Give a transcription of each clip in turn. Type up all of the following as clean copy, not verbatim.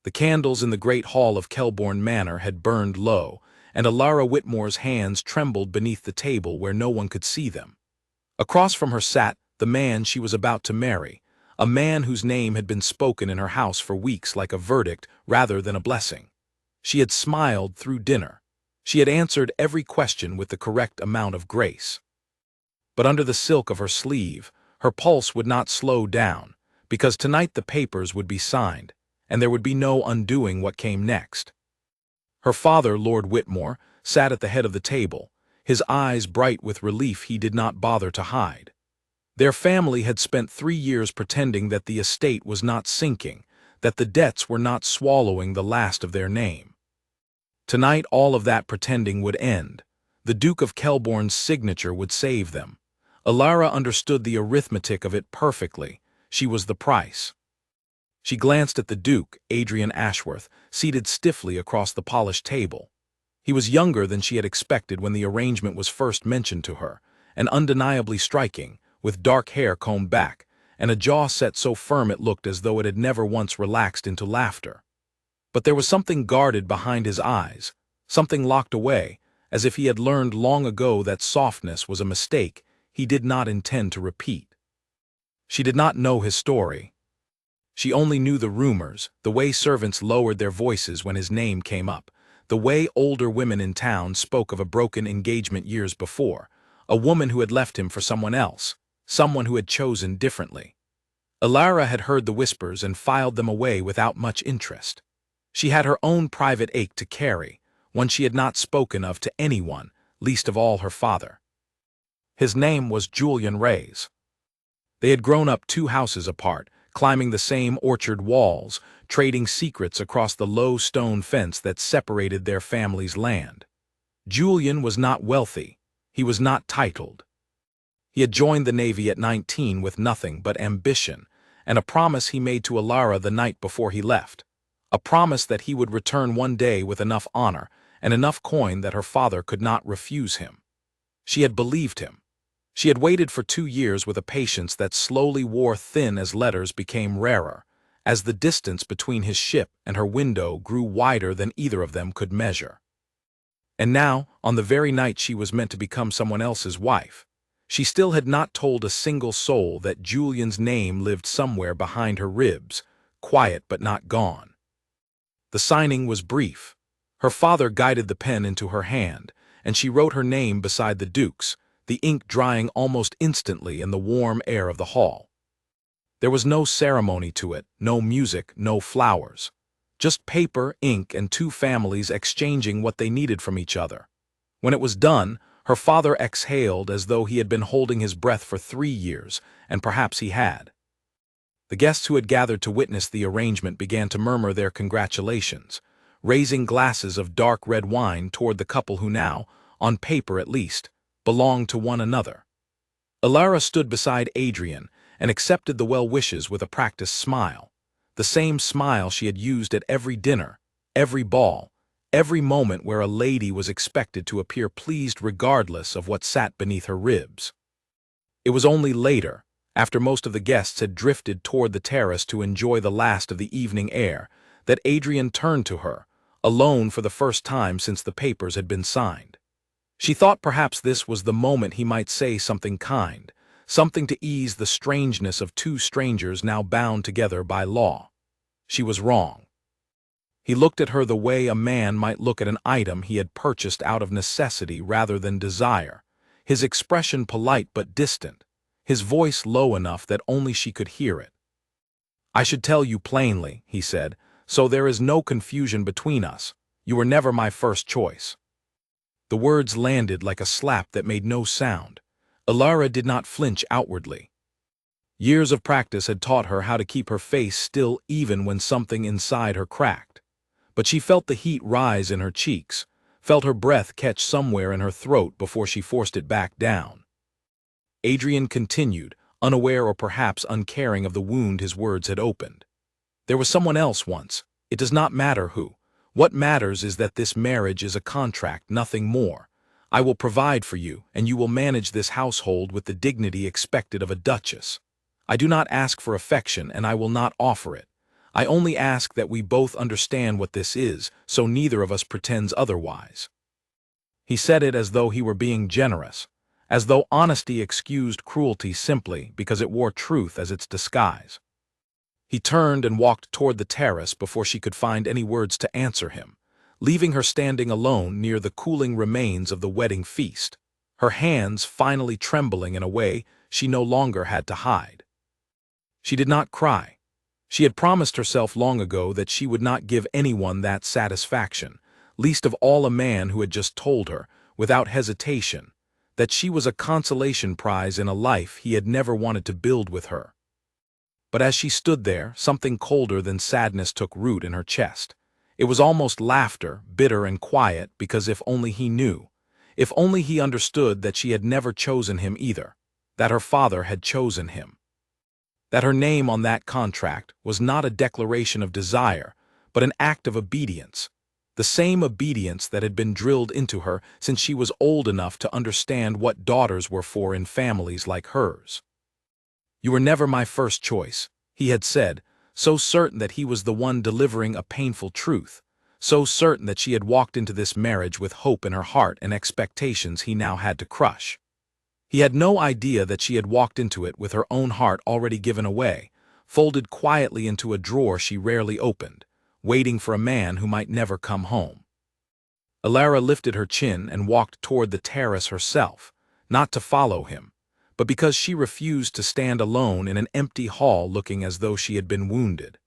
The candles in the great hall of Kelbourne Manor had burned low, and Alara Whitmore's hands trembled beneath the table where no one could see them. Across from her sat the man she was about to marry, a man whose name had been spoken in her house for weeks like a verdict rather than a blessing. She had smiled through dinner. She had answered every question with the correct amount of grace. But under the silk of her sleeve, her pulse would not slow down, because tonight the papers would be signed, and there would be no undoing what came next. Her father, Lord Whitmore, sat at the head of the table, his eyes bright with relief he did not bother to hide. Their family had spent 3 years pretending that the estate was not sinking, that the debts were not swallowing the last of their name. Tonight all of that pretending would end. The Duke of Kelbourne's signature would save them. Alara understood the arithmetic of it perfectly. She was the price. She glanced at the Duke, Adrian Ashworth, seated stiffly across the polished table. He was younger than she had expected when the arrangement was first mentioned to her, and undeniably striking, with dark hair combed back, and a jaw set so firm it looked as though it had never once relaxed into laughter. But there was something guarded behind his eyes, something locked away, as if he had learned long ago that softness was a mistake he did not intend to repeat. She did not know his story. She only knew the rumors, the way servants lowered their voices when his name came up, the way older women in town spoke of a broken engagement years before, a woman who had left him for someone else, someone who had chosen differently. Alara had heard the whispers and filed them away without much interest. She had her own private ache to carry, one she had not spoken of to anyone, least of all her father. His name was Julian Reyes. They had grown up 2 houses apart, climbing the same orchard walls, trading secrets across the low stone fence that separated their family's land. Julian was not wealthy. He was not titled. He had joined the Navy at 19 with nothing but ambition, and a promise he made to Alara the night before he left. A promise that he would return one day with enough honor and enough coin that her father could not refuse him. She had believed him. She had waited for 2 years with a patience that slowly wore thin as letters became rarer, as the distance between his ship and her window grew wider than either of them could measure. And now, on the very night she was meant to become someone else's wife, she still had not told a single soul that Julian's name lived somewhere behind her ribs, quiet but not gone. The signing was brief. Her father guided the pen into her hand, and she wrote her name beside the Duke's, the ink drying almost instantly in the warm air of the hall. There was no ceremony to it, no music, no flowers. Just paper, ink, and 2 families exchanging what they needed from each other. When it was done, her father exhaled as though he had been holding his breath for 3 years, and perhaps he had. The guests who had gathered to witness the arrangement began to murmur their congratulations, raising glasses of dark red wine toward the couple who now, on paper at least, belonged to one another. Alara stood beside Adrian and accepted the well-wishes with a practiced smile, the same smile she had used at every dinner, every ball, every moment where a lady was expected to appear pleased regardless of what sat beneath her ribs. It was only later, after most of the guests had drifted toward the terrace to enjoy the last of the evening air, that Adrian turned to her, alone for the first time since the papers had been signed. She thought perhaps this was the moment he might say something kind, something to ease the strangeness of 2 strangers now bound together by law. She was wrong. He looked at her the way a man might look at an item he had purchased out of necessity rather than desire, his expression polite but distant, his voice low enough that only she could hear it. "I should tell you plainly," he said, "so there is no confusion between us. You were never my first choice." The words landed like a slap that made no sound. Alara did not flinch outwardly. Years of practice had taught her how to keep her face still even when something inside her cracked. But she felt the heat rise in her cheeks, felt her breath catch somewhere in her throat before she forced it back down. Adrian continued, unaware or perhaps uncaring of the wound his words had opened. "There was someone else once. It does not matter who. What matters is that this marriage is a contract, nothing more. I will provide for you, and you will manage this household with the dignity expected of a duchess. I do not ask for affection, and I will not offer it. I only ask that we both understand what this is, so neither of us pretends otherwise." He said it as though he were being generous, as though honesty excused cruelty simply because it wore truth as its disguise. He turned and walked toward the terrace before she could find any words to answer him, leaving her standing alone near the cooling remains of the wedding feast, her hands finally trembling in a way she no longer had to hide. She did not cry. She had promised herself long ago that she would not give anyone that satisfaction, least of all a man who had just told her, without hesitation, that she was a consolation prize in a life he had never wanted to build with her. But as she stood there, something colder than sadness took root in her chest. It was almost laughter, bitter and quiet, because if only he knew, if only he understood that she had never chosen him either, that her father had chosen him. That her name on that contract was not a declaration of desire, but an act of obedience, the same obedience that had been drilled into her since she was old enough to understand what daughters were for in families like hers. "You were never my first choice," he had said, so certain that he was the one delivering a painful truth, so certain that she had walked into this marriage with hope in her heart and expectations he now had to crush. He had no idea that she had walked into it with her own heart already given away, folded quietly into a drawer she rarely opened, waiting for a man who might never come home. Alara lifted her chin and walked toward the terrace herself, not to follow him, but because she refused to stand alone in an empty hall looking as though she had been wounded.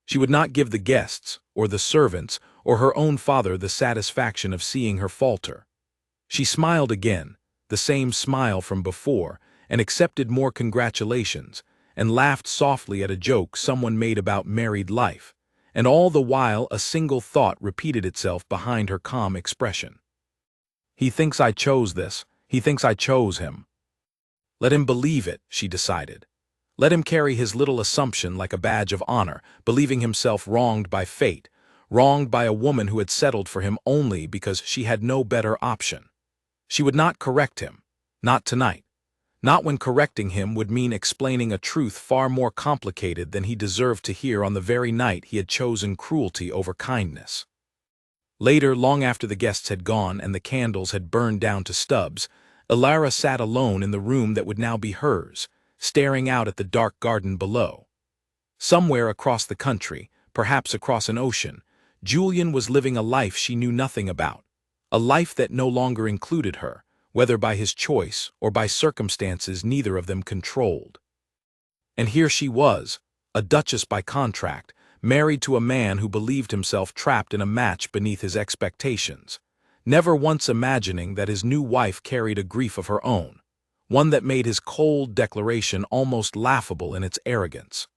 She would not give the guests, or the servants, or her own father the satisfaction of seeing her falter. She smiled again, the same smile from before, and accepted more congratulations, and laughed softly at a joke someone made about married life, and all the while a single thought repeated itself behind her calm expression. "He thinks I chose this, he thinks I chose him. Let him believe it," she decided. Let him carry his little assumption like a badge of honor, believing himself wronged by fate, wronged by a woman who had settled for him only because she had no better option. She would not correct him, not tonight, not when correcting him would mean explaining a truth far more complicated than he deserved to hear on the very night he had chosen cruelty over kindness. Later, long after the guests had gone and the candles had burned down to stubs, Alara sat alone in the room that would now be hers, staring out at the dark garden below. Somewhere across the country, perhaps across an ocean, Julian was living a life she knew nothing about, a life that no longer included her, whether by his choice or by circumstances neither of them controlled. And here she was, a duchess by contract, married to a man who believed himself trapped in a match beneath his expectations, never once imagining that his new wife carried a grief of her own, one that made his cold declaration almost laughable in its arrogance.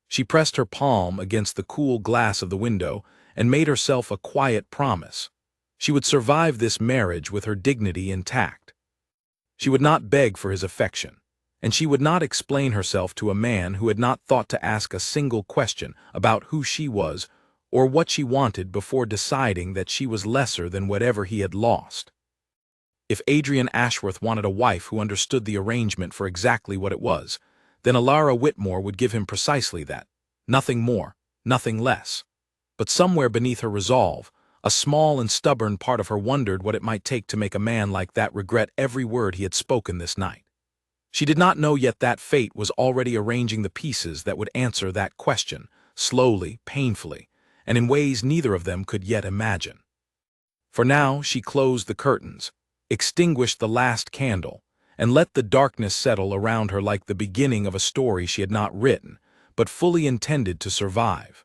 She pressed her palm against the cool glass of the window and made herself a quiet promise. She would survive this marriage with her dignity intact. She would not beg for his affection, and she would not explain herself to a man who had not thought to ask a single question about who she was or what she wanted before deciding that she was lesser than whatever he had lost. If Adrian Ashworth wanted a wife who understood the arrangement for exactly what it was, then Alara Whitmore would give him precisely that, nothing more, nothing less. But somewhere beneath her resolve, a small and stubborn part of her wondered what it might take to make a man like that regret every word he had spoken this night. She did not know yet that fate was already arranging the pieces that would answer that question, slowly, painfully, and in ways neither of them could yet imagine. For now she closed the curtains, extinguished the last candle, and let the darkness settle around her like the beginning of a story she had not written, but fully intended to survive.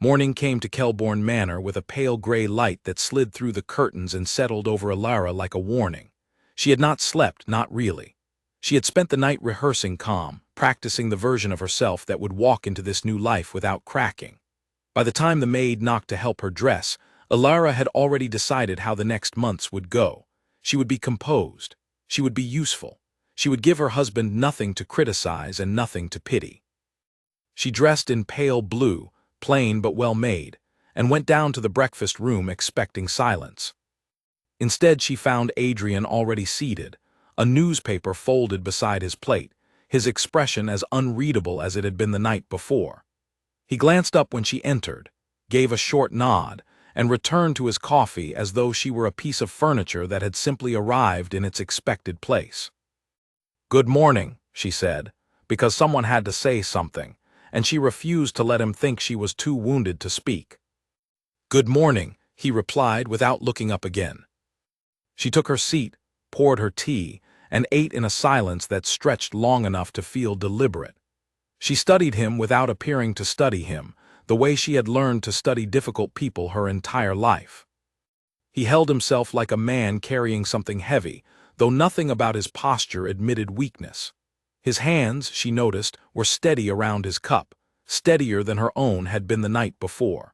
Morning came to Kelbourne Manor with a pale gray light that slid through the curtains and settled over Alara like a warning. She had not slept, not really. She had spent the night rehearsing calm, practicing the version of herself that would walk into this new life without cracking. By the time the maid knocked to help her dress, Alara had already decided how the next months would go. She would be composed. She would be useful. She would give her husband nothing to criticize and nothing to pity. She dressed in pale blue, plain but well made, and went down to the breakfast room expecting silence. Instead, she found Adrian already seated, a newspaper folded beside his plate, his expression as unreadable as it had been the night before. He glanced up when she entered, gave a short nod, and returned to his coffee as though she were a piece of furniture that had simply arrived in its expected place. "Good morning," she said, because someone had to say something, and she refused to let him think she was too wounded to speak. "Good morning," he replied without looking up again. She took her seat, poured her tea, and ate in a silence that stretched long enough to feel deliberate. She studied him without appearing to study him, the way she had learned to study difficult people her entire life. He held himself like a man carrying something heavy, though nothing about his posture admitted weakness. His hands, she noticed, were steady around his cup, steadier than her own had been the night before.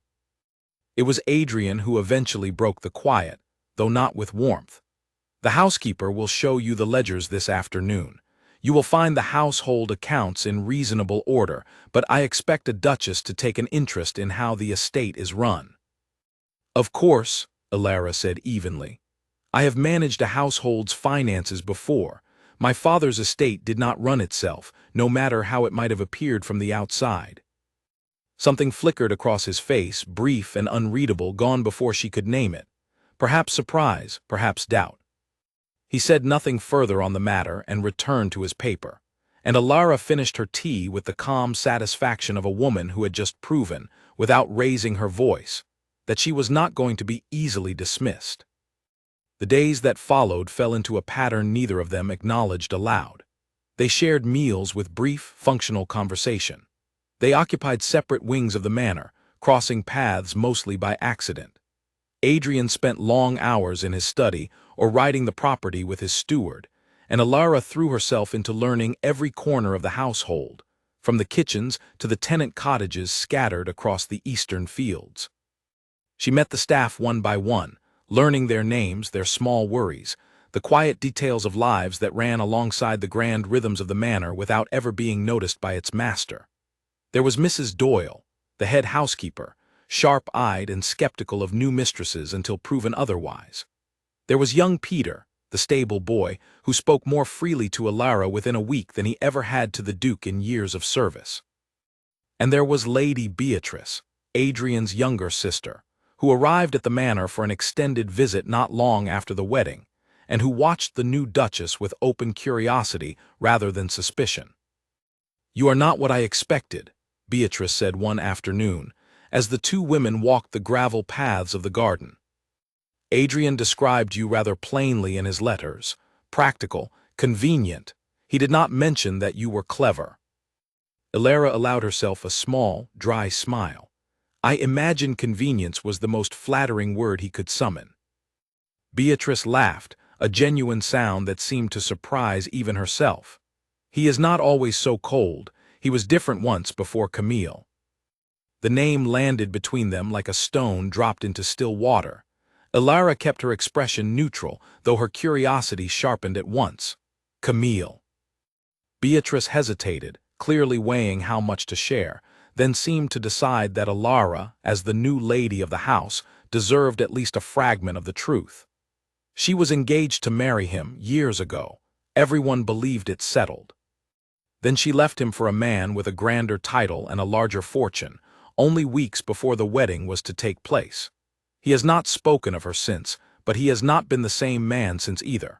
It was Adrian who eventually broke the quiet, though not with warmth. "The housekeeper will show you the ledgers this afternoon. You will find the household accounts in reasonable order, but I expect a duchess to take an interest in how the estate is run." "Of course," Alara said evenly. "I have managed a household's finances before. My father's estate did not run itself, no matter how it might have appeared from the outside." Something flickered across his face, brief and unreadable, gone before she could name it. Perhaps surprise, perhaps doubt. He said nothing further on the matter and returned to his paper, and Alara finished her tea with the calm satisfaction of a woman who had just proven, without raising her voice, that she was not going to be easily dismissed. The days that followed fell into a pattern neither of them acknowledged aloud. They shared meals with brief, functional conversation. They occupied separate wings of the manor, crossing paths mostly by accident. Adrian spent long hours in his study or riding the property with his steward, and Alara threw herself into learning every corner of the household, from the kitchens to the tenant cottages scattered across the eastern fields. She met the staff one by one, learning their names, their small worries, the quiet details of lives that ran alongside the grand rhythms of the manor without ever being noticed by its master. There was Mrs. Doyle, the head housekeeper, sharp-eyed and skeptical of new mistresses until proven otherwise. There was young Peter, the stable boy, who spoke more freely to Alara within a week than he ever had to the Duke in years of service. And there was Lady Beatrice, Adrian's younger sister, who arrived at the manor for an extended visit not long after the wedding, and who watched the new duchess with open curiosity rather than suspicion. "You are not what I expected," Beatrice said one afternoon, as the two women walked the gravel paths of the garden. "Adrian described you rather plainly in his letters. Practical, convenient. He did not mention that you were clever." Alara allowed herself a small, dry smile. "I imagine convenience was the most flattering word he could summon." Beatrice laughed, a genuine sound that seemed to surprise even herself. "He is not always so cold. He was different once before Camille." The name landed between them like a stone dropped into still water. Alara kept her expression neutral, though her curiosity sharpened at once. Camille. Beatrice hesitated, clearly weighing how much to share, then seemed to decide that Alara, as the new lady of the house, deserved at least a fragment of the truth. She was engaged to marry him years ago. Everyone believed it settled. Then she left him for a man with a grander title and a larger fortune, only weeks before the wedding was to take place. He has not spoken of her since, but he has not been the same man since either.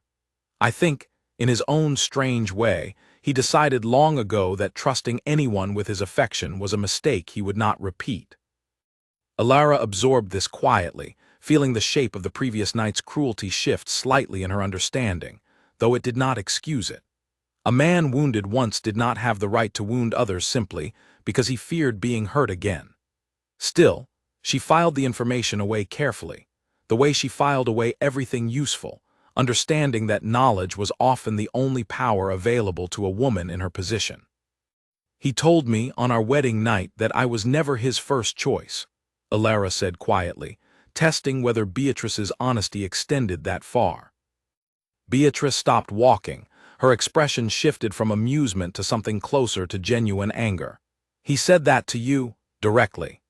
I think, in his own strange way, he decided long ago that trusting anyone with his affection was a mistake he would not repeat. Alara absorbed this quietly, feeling the shape of the previous night's cruelty shift slightly in her understanding, though it did not excuse it. A man wounded once did not have the right to wound others simply because he feared being hurt again. Still, she filed the information away carefully, the way she filed away everything useful, understanding that knowledge was often the only power available to a woman in her position. "He told me on our wedding night that I was never his first choice," Alara said quietly, testing whether Beatrice's honesty extended that far. Beatrice stopped walking. Her expression shifted from amusement to something closer to genuine anger. "He said that to you, directly."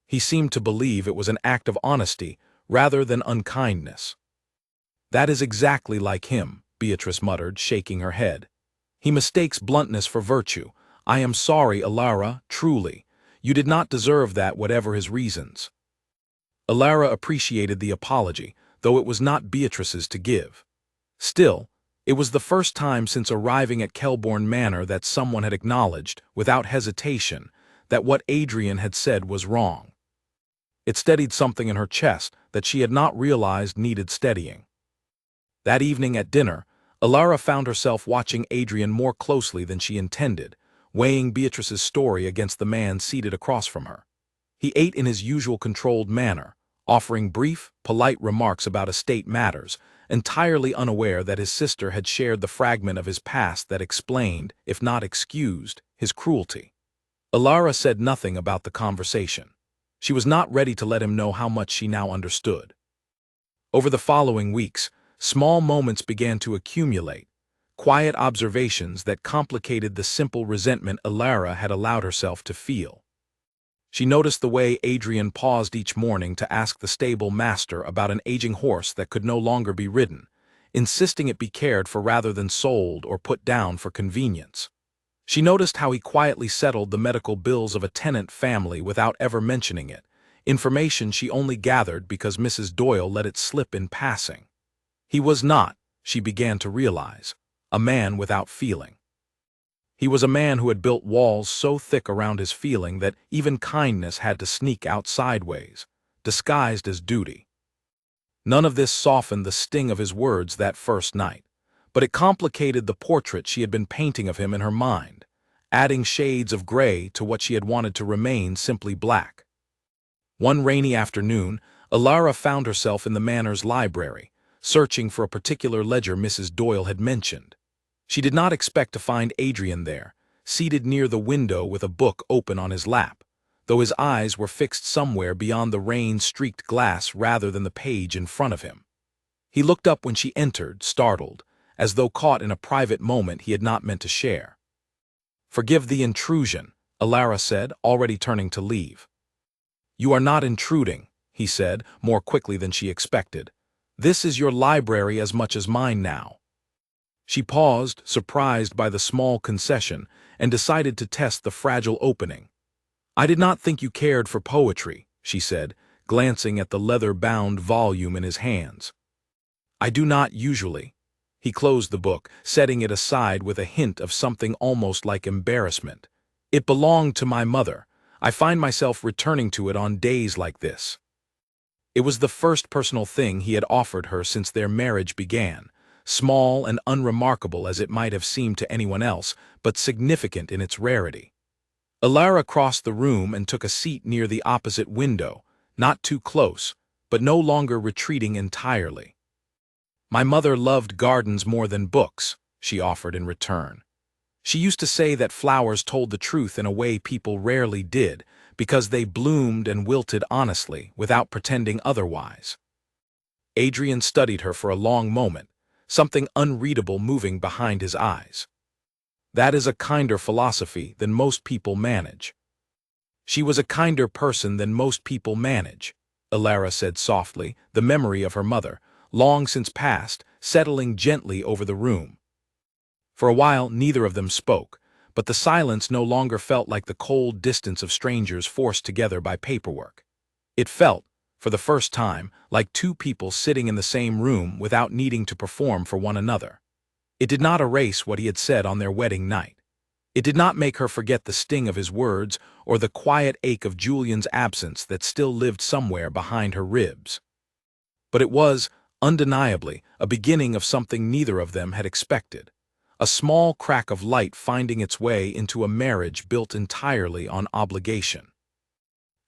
He seemed to believe it was an act of honesty rather than unkindness. "That is exactly like him," Beatrice muttered, shaking her head. "He mistakes bluntness for virtue. I am sorry, Alara, truly. You did not deserve that, whatever his reasons." Alara appreciated the apology, though it was not Beatrice's to give. Still, it was the first time since arriving at Kelbourne Manor that someone had acknowledged, without hesitation, that what Adrian had said was wrong. It steadied something in her chest that she had not realized needed steadying. That evening at dinner, Alara found herself watching Adrian more closely than she intended, weighing Beatrice's story against the man seated across from her. He ate in his usual controlled manner, offering brief, polite remarks about estate matters, entirely unaware that his sister had shared the fragment of his past that explained, if not excused, his cruelty. Alara said nothing about the conversation. She was not ready to let him know how much she now understood. Over the following weeks, small moments began to accumulate, quiet observations that complicated the simple resentment Alara had allowed herself to feel. She noticed the way Adrian paused each morning to ask the stable master about an aging horse that could no longer be ridden, insisting it be cared for rather than sold or put down for convenience. She noticed how he quietly settled the medical bills of a tenant family without ever mentioning it, information she only gathered because Mrs. Doyle let it slip in passing. He was not, she began to realize, a man without feeling. He was a man who had built walls so thick around his feeling that even kindness had to sneak out sideways, disguised as duty. None of this softened the sting of his words that first night, but it complicated the portrait she had been painting of him in her mind, adding shades of gray to what she had wanted to remain simply black. One rainy afternoon, Alara found herself in the manor's library, searching for a particular ledger Mrs. Doyle had mentioned. She did not expect to find Adrian there, seated near the window with a book open on his lap, though his eyes were fixed somewhere beyond the rain-streaked glass rather than the page in front of him. He looked up when she entered, startled, as though caught in a private moment he had not meant to share. "Forgive the intrusion," Alara said, already turning to leave. "You are not intruding," he said, more quickly than she expected. "This is your library as much as mine now." She paused, surprised by the small concession, and decided to test the fragile opening. "I did not think you cared for poetry," she said, glancing at the leather-bound volume in his hands. "I do not usually." He closed the book, setting it aside with a hint of something almost like embarrassment. "It belonged to my mother. I find myself returning to it on days like this." It was the first personal thing he had offered her since their marriage began, small and unremarkable as it might have seemed to anyone else, but significant in its rarity. Alara crossed the room and took a seat near the opposite window, not too close, but no longer retreating entirely. "My mother loved gardens more than books," she offered in return. "She used to say that flowers told the truth in a way people rarely did, because they bloomed and wilted honestly, without pretending otherwise." Adrian studied her for a long moment, something unreadable moving behind his eyes. "That is a kinder philosophy than most people manage." "She was a kinder person than most people manage," Alara said softly, the memory of her mother, long since past, settling gently over the room. For a while neither of them spoke, but the silence no longer felt like the cold distance of strangers forced together by paperwork. It felt, for the first time, like two people sitting in the same room without needing to perform for one another. It did not erase what he had said on their wedding night. It did not make her forget the sting of his words or the quiet ache of Julian's absence that still lived somewhere behind her ribs. But it was, undeniably, a beginning of something neither of them had expected. A small crack of light finding its way into a marriage built entirely on obligation.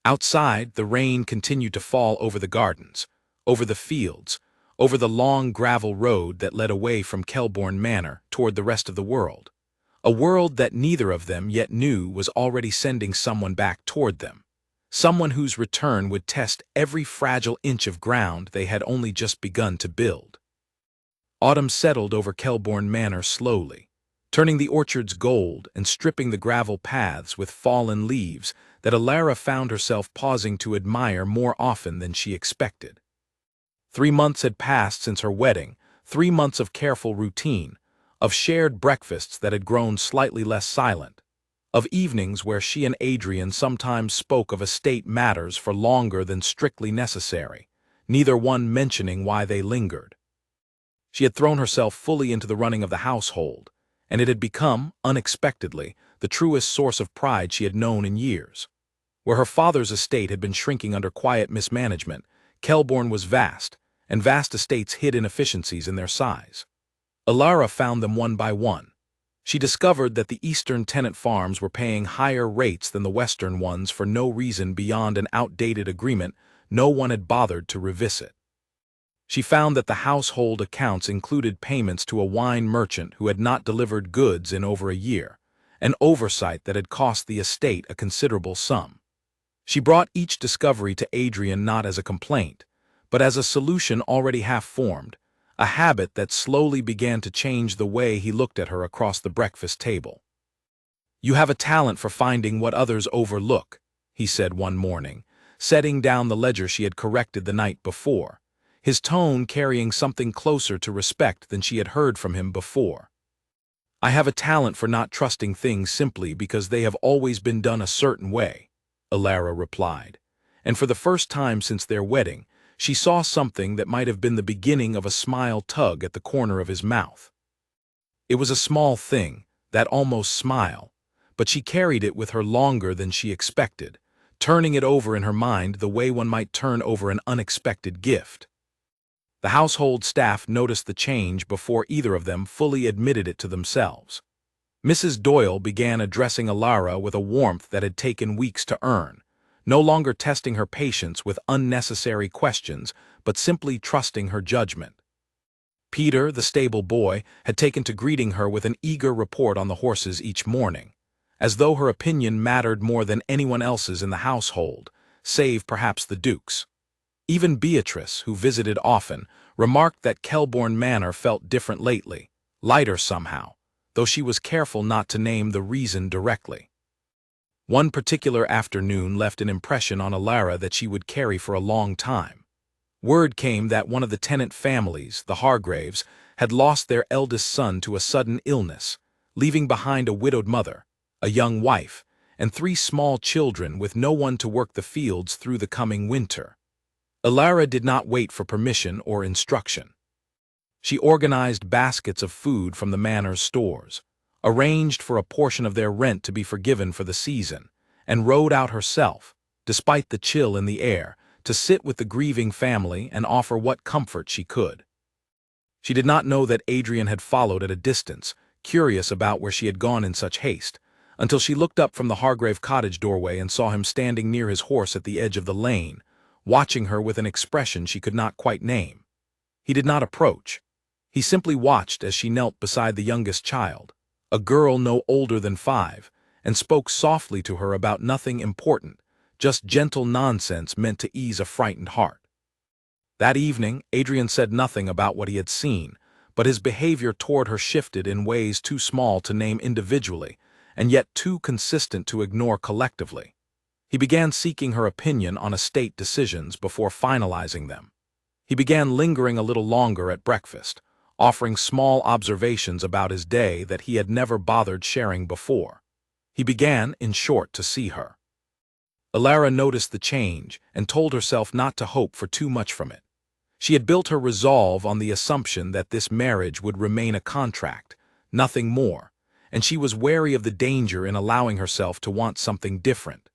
Outside, the rain continued to fall over the gardens, over the fields, over the long gravel road that led away from Kelbourne Manor toward the rest of the world. A world that neither of them yet knew was already sending someone back toward them. Someone whose return would test every fragile inch of ground they had only just begun to build. Autumn settled over Kelbourne Manor slowly, turning the orchards gold and stripping the gravel paths with fallen leaves that Alara found herself pausing to admire more often than she expected. 3 months had passed since her wedding, 3 months of careful routine, of shared breakfasts that had grown slightly less silent. of evenings where she and Adrian sometimes spoke of estate matters for longer than strictly necessary, neither one mentioning why they lingered. She had thrown herself fully into the running of the household, and it had become, unexpectedly, the truest source of pride she had known in years. Where her father's estate had been shrinking under quiet mismanagement, Kelbourne was vast, and vast estates hid inefficiencies in their size. Alara found them one by one. She discovered that the eastern tenant farms were paying higher rates than the western ones for no reason beyond an outdated agreement no one had bothered to revisit. She found that the household accounts included payments to a wine merchant who had not delivered goods in over a year, an oversight that had cost the estate a considerable sum. She brought each discovery to Adrian not as a complaint, but as a solution already half-formed, a habit that slowly began to change the way he looked at her across the breakfast table. "You have a talent for finding what others overlook," he said one morning, setting down the ledger she had corrected the night before, his tone carrying something closer to respect than she had heard from him before. "I have a talent for not trusting things simply because they have always been done a certain way," Alara replied, and for the first time since their wedding, she saw something that might have been the beginning of a smile tug at the corner of his mouth. It was a small thing, that almost smile, but she carried it with her longer than she expected, turning it over in her mind the way one might turn over an unexpected gift. The household staff noticed the change before either of them fully admitted it to themselves. Mrs. Doyle began addressing Alara with a warmth that had taken weeks to earn, no longer testing her patience with unnecessary questions, but simply trusting her judgment. Peter, the stable boy, had taken to greeting her with an eager report on the horses each morning, as though her opinion mattered more than anyone else's in the household, save perhaps the Duke's. Even Beatrice, who visited often, remarked that Kelbourne Manor felt different lately, lighter somehow, though she was careful not to name the reason directly. One particular afternoon left an impression on Alara that she would carry for a long time. Word came that one of the tenant families, the Hargraves, had lost their eldest son to a sudden illness, leaving behind a widowed mother, a young wife, and 3 small children with no one to work the fields through the coming winter. Alara did not wait for permission or instruction. She organized baskets of food from the manor's stores, arranged for a portion of their rent to be forgiven for the season, and rode out herself, despite the chill in the air, to sit with the grieving family and offer what comfort she could. She did not know that Adrian had followed at a distance, curious about where she had gone in such haste, until she looked up from the Hargrave cottage doorway and saw him standing near his horse at the edge of the lane, watching her with an expression she could not quite name. He did not approach. He simply watched as she knelt beside the youngest child, a girl no older than 5, and spoke softly to her about nothing important, just gentle nonsense meant to ease a frightened heart. That evening, Adrian said nothing about what he had seen, but his behavior toward her shifted in ways too small to name individually, and yet too consistent to ignore collectively. He began seeking her opinion on estate decisions before finalizing them. He began lingering a little longer at breakfast, offering small observations about his day that he had never bothered sharing before. He began, in short, to see her. Alara noticed the change and told herself not to hope for too much from it. She had built her resolve on the assumption that this marriage would remain a contract, nothing more, and she was wary of the danger in allowing herself to want something different.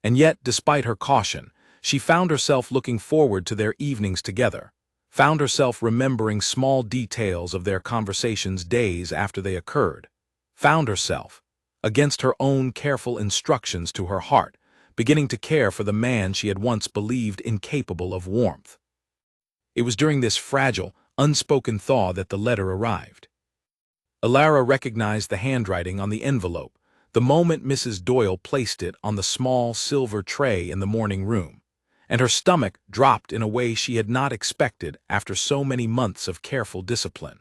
And yet, despite her caution, she found herself looking forward to their evenings together, found herself remembering small details of their conversations days after they occurred, found herself, against her own careful instructions to her heart, beginning to care for the man she had once believed incapable of warmth. It was during this fragile, unspoken thaw that the letter arrived. Alara recognized the handwriting on the envelope the moment Mrs. Doyle placed it on the small silver tray in the morning room, and her stomach dropped in a way she had not expected after so many months of careful discipline.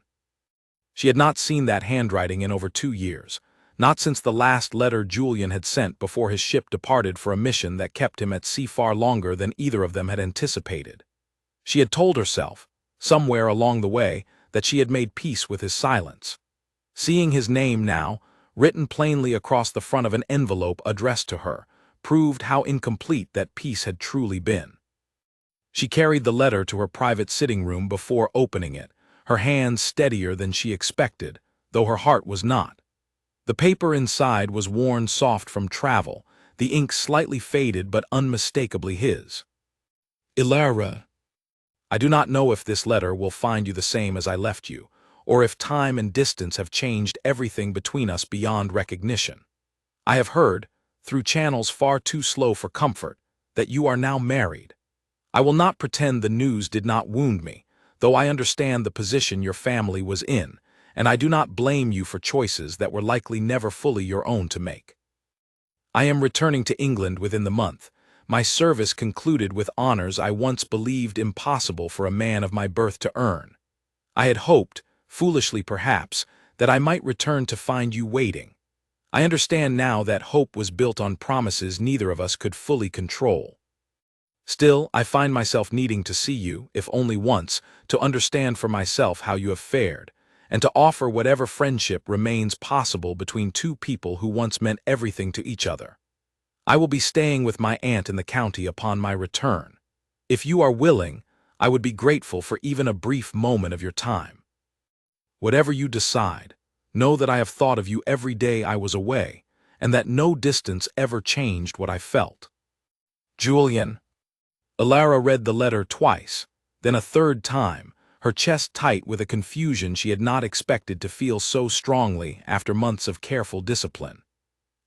She had not seen that handwriting in over 2 years, not since the last letter Julian had sent before his ship departed for a mission that kept him at sea far longer than either of them had anticipated. She had told herself, somewhere along the way, that she had made peace with his silence. Seeing his name now, written plainly across the front of an envelope addressed to her, proved how incomplete that peace had truly been. She carried the letter to her private sitting room before opening it, her hands steadier than she expected, though her heart was not. The paper inside was worn soft from travel, the ink slightly faded but unmistakably his. Ilara, I do not know if this letter will find you the same as I left you, or if time and distance have changed everything between us beyond recognition. I have heard, through channels far too slow for comfort, that you are now married. I will not pretend the news did not wound me, though I understand the position your family was in, and I do not blame you for choices that were likely never fully your own to make. I am returning to England within the month, my service concluded with honors I once believed impossible for a man of my birth to earn. I had hoped, foolishly perhaps, that I might return to find you waiting. I understand now that hope was built on promises neither of us could fully control. Still, I find myself needing to see you, if only once, to understand for myself how you have fared, and to offer whatever friendship remains possible between two people who once meant everything to each other. I will be staying with my aunt in the county upon my return. If you are willing, I would be grateful for even a brief moment of your time. Whatever you decide, know that I have thought of you every day I was away, and that no distance ever changed what I felt. Julian. Ilara read the letter twice, then a third time, her chest tight with a confusion she had not expected to feel so strongly after months of careful discipline.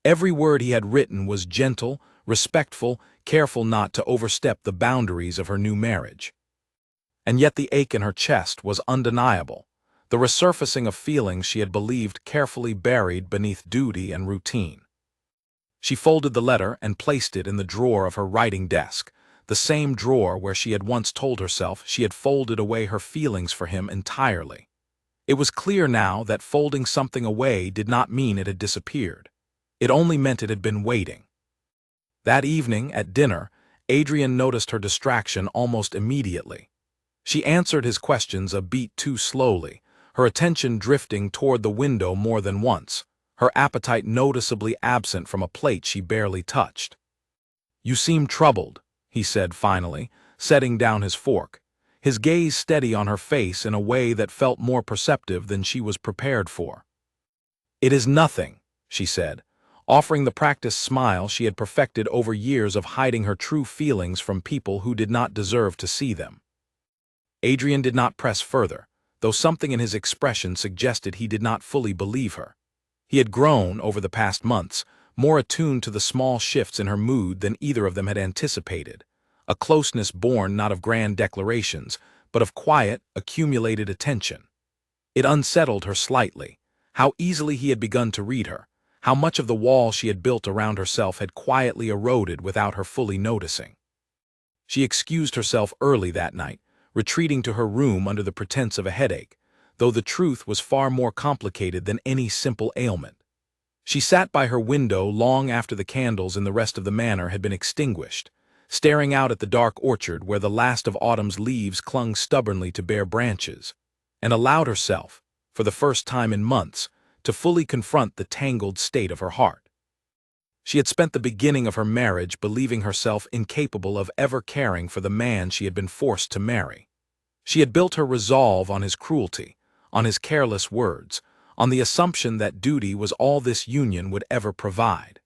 Every word he had written was gentle, respectful, careful not to overstep the boundaries of her new marriage. And yet the ache in her chest was undeniable, the resurfacing of feelings she had believed carefully buried beneath duty and routine. She folded the letter and placed it in the drawer of her writing desk, the same drawer where she had once told herself she had folded away her feelings for him entirely. It was clear now that folding something away did not mean it had disappeared. It only meant it had been waiting. That evening, at dinner, Adrian noticed her distraction almost immediately. She answered his questions a beat too slowly, her attention drifting toward the window more than once, her appetite noticeably absent from a plate she barely touched. "You seem troubled," he said finally, setting down his fork, his gaze steady on her face in a way that felt more perceptive than she was prepared for. "It is nothing," she said, offering the practiced smile she had perfected over years of hiding her true feelings from people who did not deserve to see them. Adrian did not press further, though something in his expression suggested he did not fully believe her. He had grown, over the past months, more attuned to the small shifts in her mood than either of them had anticipated, a closeness born not of grand declarations, but of quiet, accumulated attention. It unsettled her slightly, how easily he had begun to read her, how much of the wall she had built around herself had quietly eroded without her fully noticing. She excused herself early that night, retreating to her room under the pretense of a headache, though the truth was far more complicated than any simple ailment. She sat by her window long after the candles in the rest of the manor had been extinguished, staring out at the dark orchard where the last of autumn's leaves clung stubbornly to bare branches, and allowed herself, for the first time in months, to fully confront the tangled state of her heart. She had spent the beginning of her marriage believing herself incapable of ever caring for the man she had been forced to marry. She had built her resolve on his cruelty, on his careless words, on the assumption that duty was all this union would ever provide.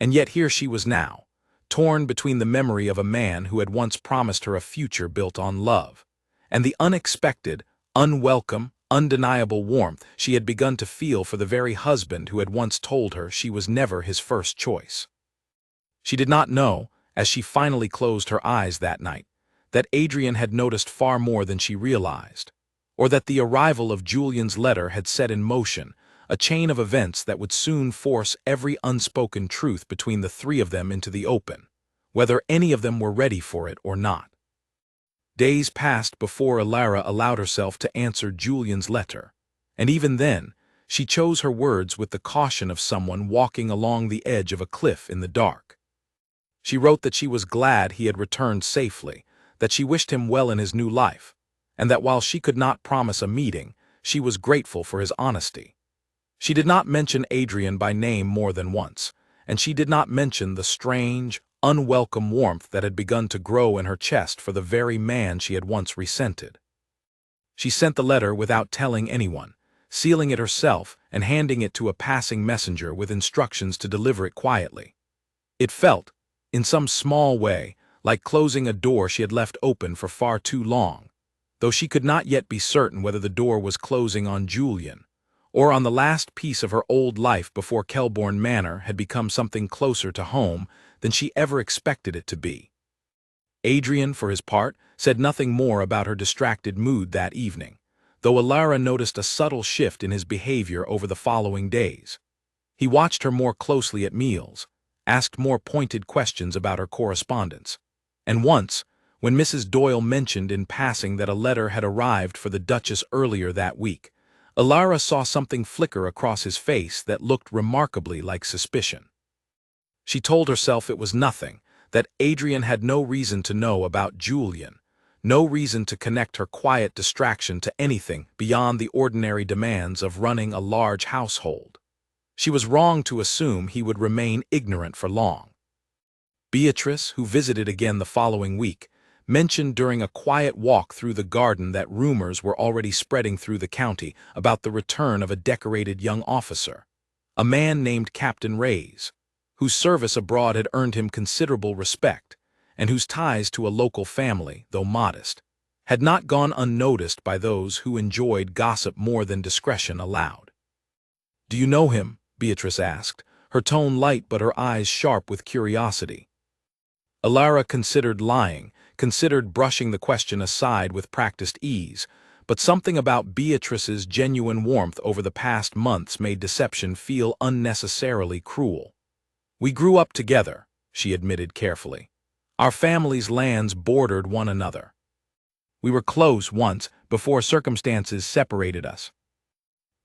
And yet here she was now, torn between the memory of a man who had once promised her a future built on love, and the unexpected, unwelcome, undeniable warmth she had begun to feel for the very husband who had once told her she was never his first choice. She did not know, as she finally closed her eyes that night, that Adrian had noticed far more than she realized, or that the arrival of Julian's letter had set in motion a chain of events that would soon force every unspoken truth between the three of them into the open, whether any of them were ready for it or not. Days passed before Ilara allowed herself to answer Julian's letter, and even then, she chose her words with the caution of someone walking along the edge of a cliff in the dark. She wrote that she was glad he had returned safely, that she wished him well in his new life, and that while she could not promise a meeting, she was grateful for his honesty. She did not mention Adrian by name more than once, and she did not mention the strange, unwelcome warmth that had begun to grow in her chest for the very man she had once resented. She sent the letter without telling anyone, sealing it herself and handing it to a passing messenger with instructions to deliver it quietly. It felt, in some small way, like closing a door she had left open for far too long, though she could not yet be certain whether the door was closing on Julian, or on the last piece of her old life before Kelbourne Manor had become something closer to home than she ever expected it to be. Adrian, for his part, said nothing more about her distracted mood that evening, though Alara noticed a subtle shift in his behavior over the following days. He watched her more closely at meals, asked more pointed questions about her correspondence, and once, when Mrs. Doyle mentioned in passing that a letter had arrived for the Duchess earlier that week, Alara saw something flicker across his face that looked remarkably like suspicion. She told herself it was nothing, that Adrian had no reason to know about Julian, no reason to connect her quiet distraction to anything beyond the ordinary demands of running a large household. She was wrong to assume he would remain ignorant for long. Beatrice, who visited again the following week, mentioned during a quiet walk through the garden that rumors were already spreading through the county about the return of a decorated young officer, a man named Captain Reyes, whose service abroad had earned him considerable respect, and whose ties to a local family, though modest, had not gone unnoticed by those who enjoyed gossip more than discretion allowed. "Do you know him?" Beatrice asked, her tone light but her eyes sharp with curiosity. Alara considered lying, considered brushing the question aside with practiced ease, but something about Beatrice's genuine warmth over the past months made deception feel unnecessarily cruel. "We grew up together," she admitted carefully. "Our families' lands bordered one another. We were close once, before circumstances separated us."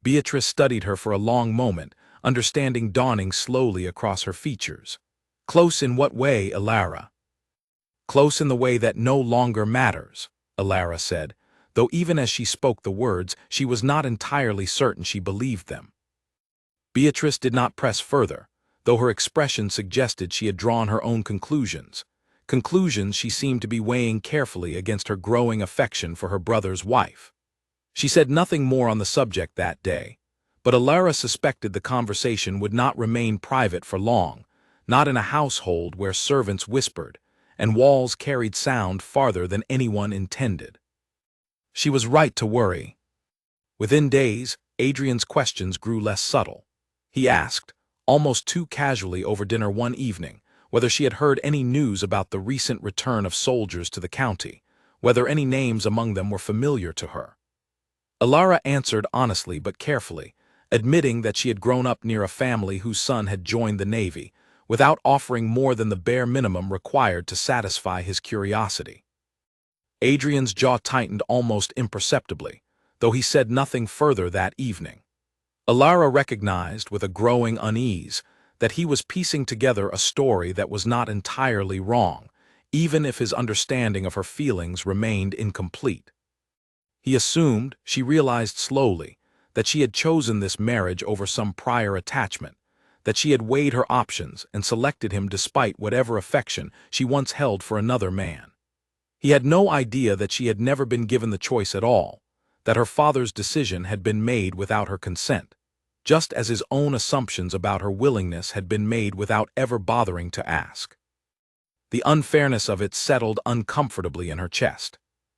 Beatrice studied her for a long moment, understanding dawning slowly across her features. "Close in what way, Alara?" "Close in the way that no longer matters," Alara said, though even as she spoke the words, she was not entirely certain she believed them. Beatrice did not press further, though her expression suggested she had drawn her own conclusions she seemed to be weighing carefully against her growing affection for her brother's wife. She said nothing more on the subject that day, but Alara suspected the conversation would not remain private for long, not in a household where servants whispered, and walls carried sound farther than anyone intended. She was right to worry. Within days, Adrian's questions grew less subtle. He asked, almost too casually over dinner one evening, whether she had heard any news about the recent return of soldiers to the county, whether any names among them were familiar to her. Alara answered honestly but carefully, admitting that she had grown up near a family whose son had joined the Navy, without offering more than the bare minimum required to satisfy his curiosity. Adrian's jaw tightened almost imperceptibly, though he said nothing further that evening. Alara recognized, with a growing unease, that he was piecing together a story that was not entirely wrong, even if his understanding of her feelings remained incomplete. He assumed, she realized slowly, that she had chosen this marriage over some prior attachment, that she had weighed her options and selected him despite whatever affection she once held for another man. He had no idea that she had never been given the choice at all, that her father's decision had been made without her consent, just as his own assumptions about her willingness had been made without ever bothering to ask. The unfairness of it settled uncomfortably in her chest.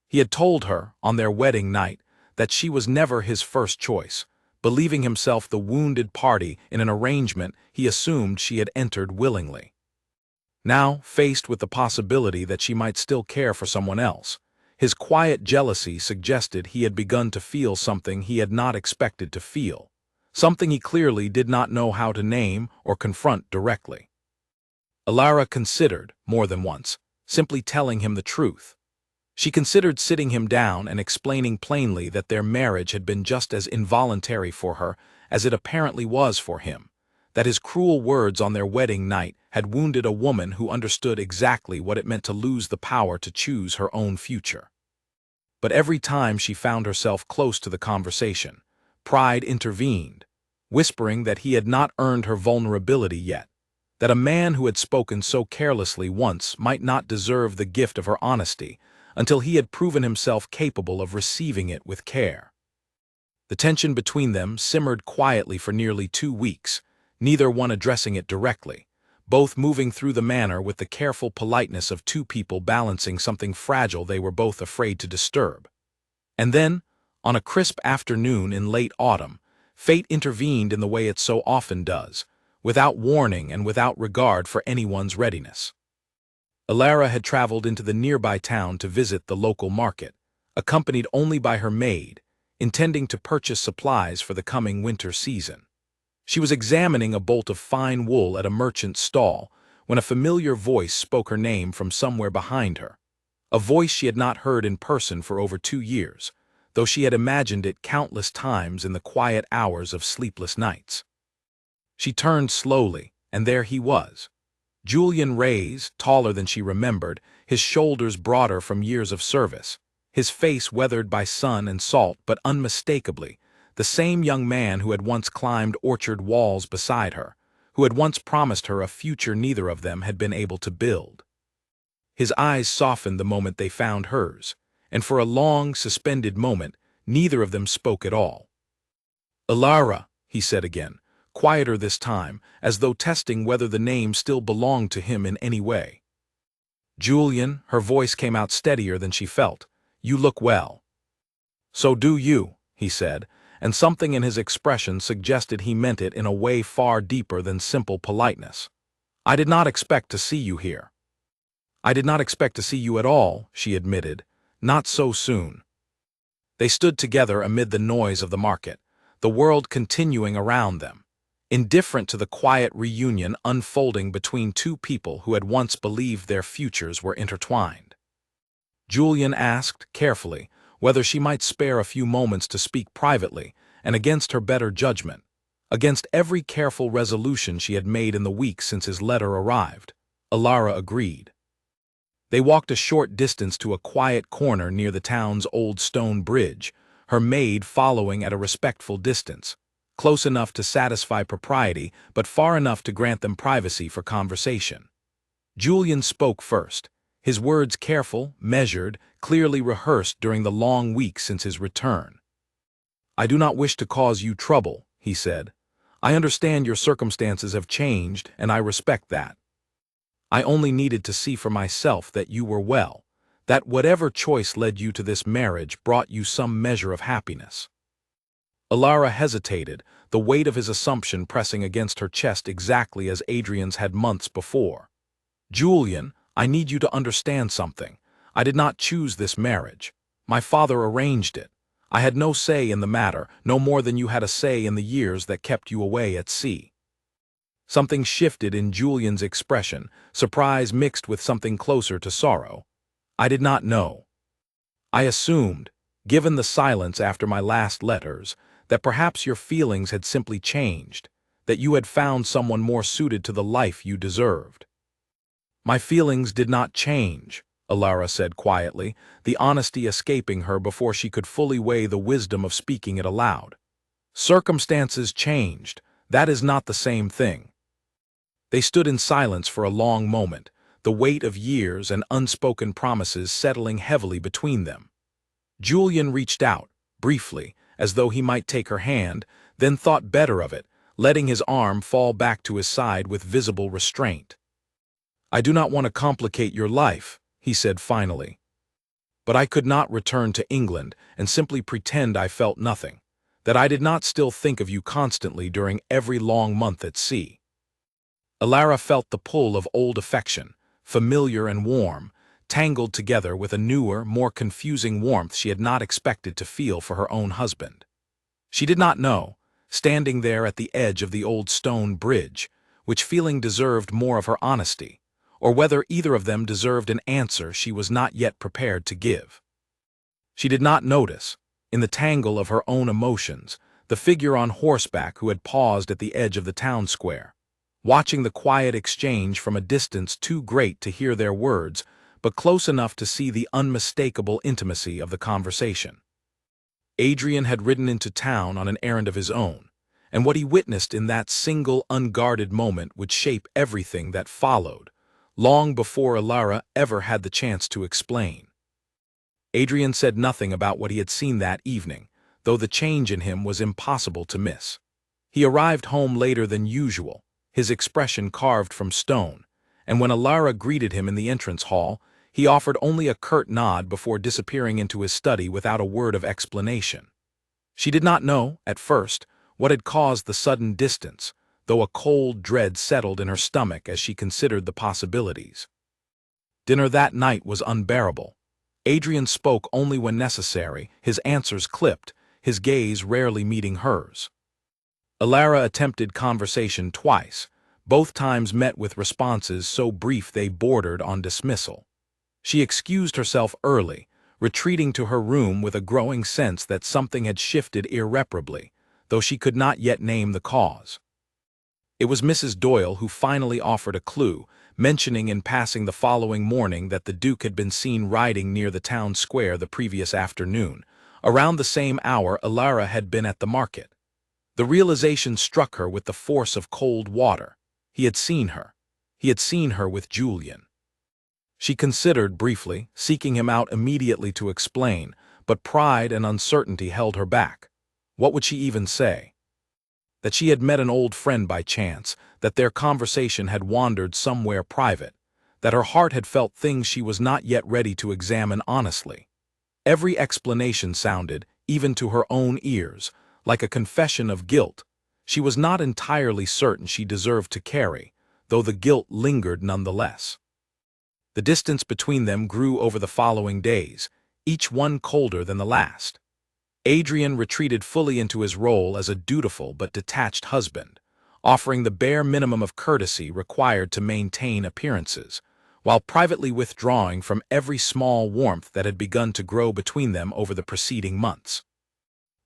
He had told her, on their wedding night, that she was never his first choice, believing himself the wounded party in an arrangement he assumed she had entered willingly. Now, faced with the possibility that she might still care for someone else, his quiet jealousy suggested he had begun to feel something he had not expected to feel, something he clearly did not know how to name or confront directly. Alara considered, more than once, simply telling him the truth. She considered sitting him down and explaining plainly that their marriage had been just as involuntary for her as it apparently was for him, that his cruel words on their wedding night had wounded a woman who understood exactly what it meant to lose the power to choose her own future. But every time she found herself close to the conversation, pride intervened, whispering that he had not earned her vulnerability yet, that a man who had spoken so carelessly once might not deserve the gift of her honesty until he had proven himself capable of receiving it with care. The tension between them simmered quietly for nearly 2 weeks, neither one addressing it directly, both moving through the manor with the careful politeness of two people balancing something fragile they were both afraid to disturb. And then, on a crisp afternoon in late autumn, fate intervened in the way it so often does, without warning and without regard for anyone's readiness. Alara had traveled into the nearby town to visit the local market, accompanied only by her maid, intending to purchase supplies for the coming winter season. She was examining a bolt of fine wool at a merchant's stall when a familiar voice spoke her name from somewhere behind her, a voice she had not heard in person for over 2 years, though she had imagined it countless times in the quiet hours of sleepless nights. She turned slowly, and there he was. Julian Reyes, taller than she remembered, his shoulders broader from years of service, his face weathered by sun and salt but unmistakably, the same young man who had once climbed orchard walls beside her, who had once promised her a future neither of them had been able to build. His eyes softened the moment they found hers, and for a long, suspended moment, neither of them spoke at all. "Alara," he said again, quieter this time, as though testing whether the name still belonged to him in any way. "Julian," her voice came out steadier than she felt, "you look well." "So do you," he said, and something in his expression suggested he meant it in a way far deeper than simple politeness. "I did not expect to see you here." "I did not expect to see you at all," she admitted, "not so soon." They stood together amid the noise of the market, the world continuing around them, indifferent to the quiet reunion unfolding between two people who had once believed their futures were intertwined. Julian asked, carefully, whether she might spare a few moments to speak privately, and against her better judgment, against every careful resolution she had made in the weeks since his letter arrived. Alara agreed. They walked a short distance to a quiet corner near the town's old stone bridge, her maid following at a respectful distance, close enough to satisfy propriety but far enough to grant them privacy for conversation. Julian spoke first, his words careful, measured, clearly rehearsed during the long weeks since his return. "I do not wish to cause you trouble," he said. "I understand your circumstances have changed, and I respect that. I only needed to see for myself that you were well, that whatever choice led you to this marriage brought you some measure of happiness." Alara hesitated, the weight of his assumption pressing against her chest exactly as Adrian's had months before. "Julian, I need you to understand something. I did not choose this marriage. My father arranged it. I had no say in the matter, no more than you had a say in the years that kept you away at sea." Something shifted in Julian's expression, surprise mixed with something closer to sorrow. "I did not know. I assumed, given the silence after my last letters, that perhaps your feelings had simply changed, that you had found someone more suited to the life you deserved." "My feelings did not change," Alara said quietly, the honesty escaping her before she could fully weigh the wisdom of speaking it aloud. "Circumstances changed. That is not the same thing." They stood in silence for a long moment, the weight of years and unspoken promises settling heavily between them. Julian reached out, briefly, as though he might take her hand, then thought better of it, letting his arm fall back to his side with visible restraint. "I do not want to complicate your life," he said finally. "But I could not return to England and simply pretend I felt nothing, that I did not still think of you constantly during every long month at sea." Alara felt the pull of old affection, familiar and warm, tangled together with a newer, more confusing warmth she had not expected to feel for her own husband. She did not know, standing there at the edge of the old stone bridge, which feeling deserved more of her honesty, or whether either of them deserved an answer she was not yet prepared to give. She did not notice, in the tangle of her own emotions, the figure on horseback who had paused at the edge of the town square, watching the quiet exchange from a distance too great to hear their words, but close enough to see the unmistakable intimacy of the conversation. Adrian had ridden into town on an errand of his own, and what he witnessed in that single unguarded moment would shape everything that followed, long before Alara ever had the chance to explain. Adrian said nothing about what he had seen that evening, though the change in him was impossible to miss. He arrived home later than usual, his expression carved from stone, and when Alara greeted him in the entrance hall, he offered only a curt nod before disappearing into his study without a word of explanation. She did not know, at first, what had caused the sudden distance, though a cold dread settled in her stomach as she considered the possibilities. Dinner that night was unbearable. Adrian spoke only when necessary, his answers clipped, his gaze rarely meeting hers. Alara attempted conversation twice, both times met with responses so brief they bordered on dismissal. She excused herself early, retreating to her room with a growing sense that something had shifted irreparably, though she could not yet name the cause. It was Mrs. Doyle who finally offered a clue, mentioning in passing the following morning that the Duke had been seen riding near the town square the previous afternoon. Around the same hour Alara had been at the market. The realization struck her with the force of cold water. He had seen her. He had seen her with Julian. She considered briefly, seeking him out immediately to explain, but pride and uncertainty held her back. What would she even say? That she had met an old friend by chance, that their conversation had wandered somewhere private, that her heart had felt things she was not yet ready to examine honestly. Every explanation sounded, even to her own ears, like a confession of guilt. She was not entirely certain she deserved to carry, though the guilt lingered nonetheless. The distance between them grew over the following days, each one colder than the last. Adrian retreated fully into his role as a dutiful but detached husband, offering the bare minimum of courtesy required to maintain appearances, while privately withdrawing from every small warmth that had begun to grow between them over the preceding months.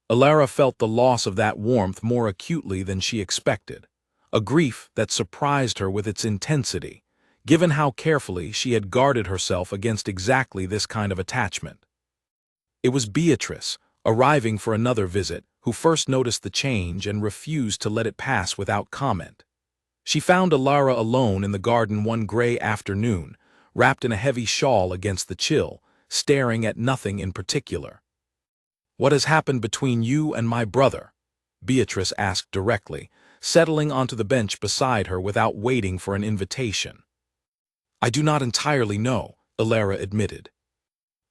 Alara felt the loss of that warmth more acutely than she expected, a grief that surprised her with its intensity, given how carefully she had guarded herself against exactly this kind of attachment. It was Beatrice, arriving for another visit, who first noticed the change and refused to let it pass without comment. She found Alara alone in the garden one gray afternoon, wrapped in a heavy shawl against the chill, staring at nothing in particular. "What has happened between you and my brother?" Beatrice asked directly, settling onto the bench beside her without waiting for an invitation. "I do not entirely know," Alara admitted.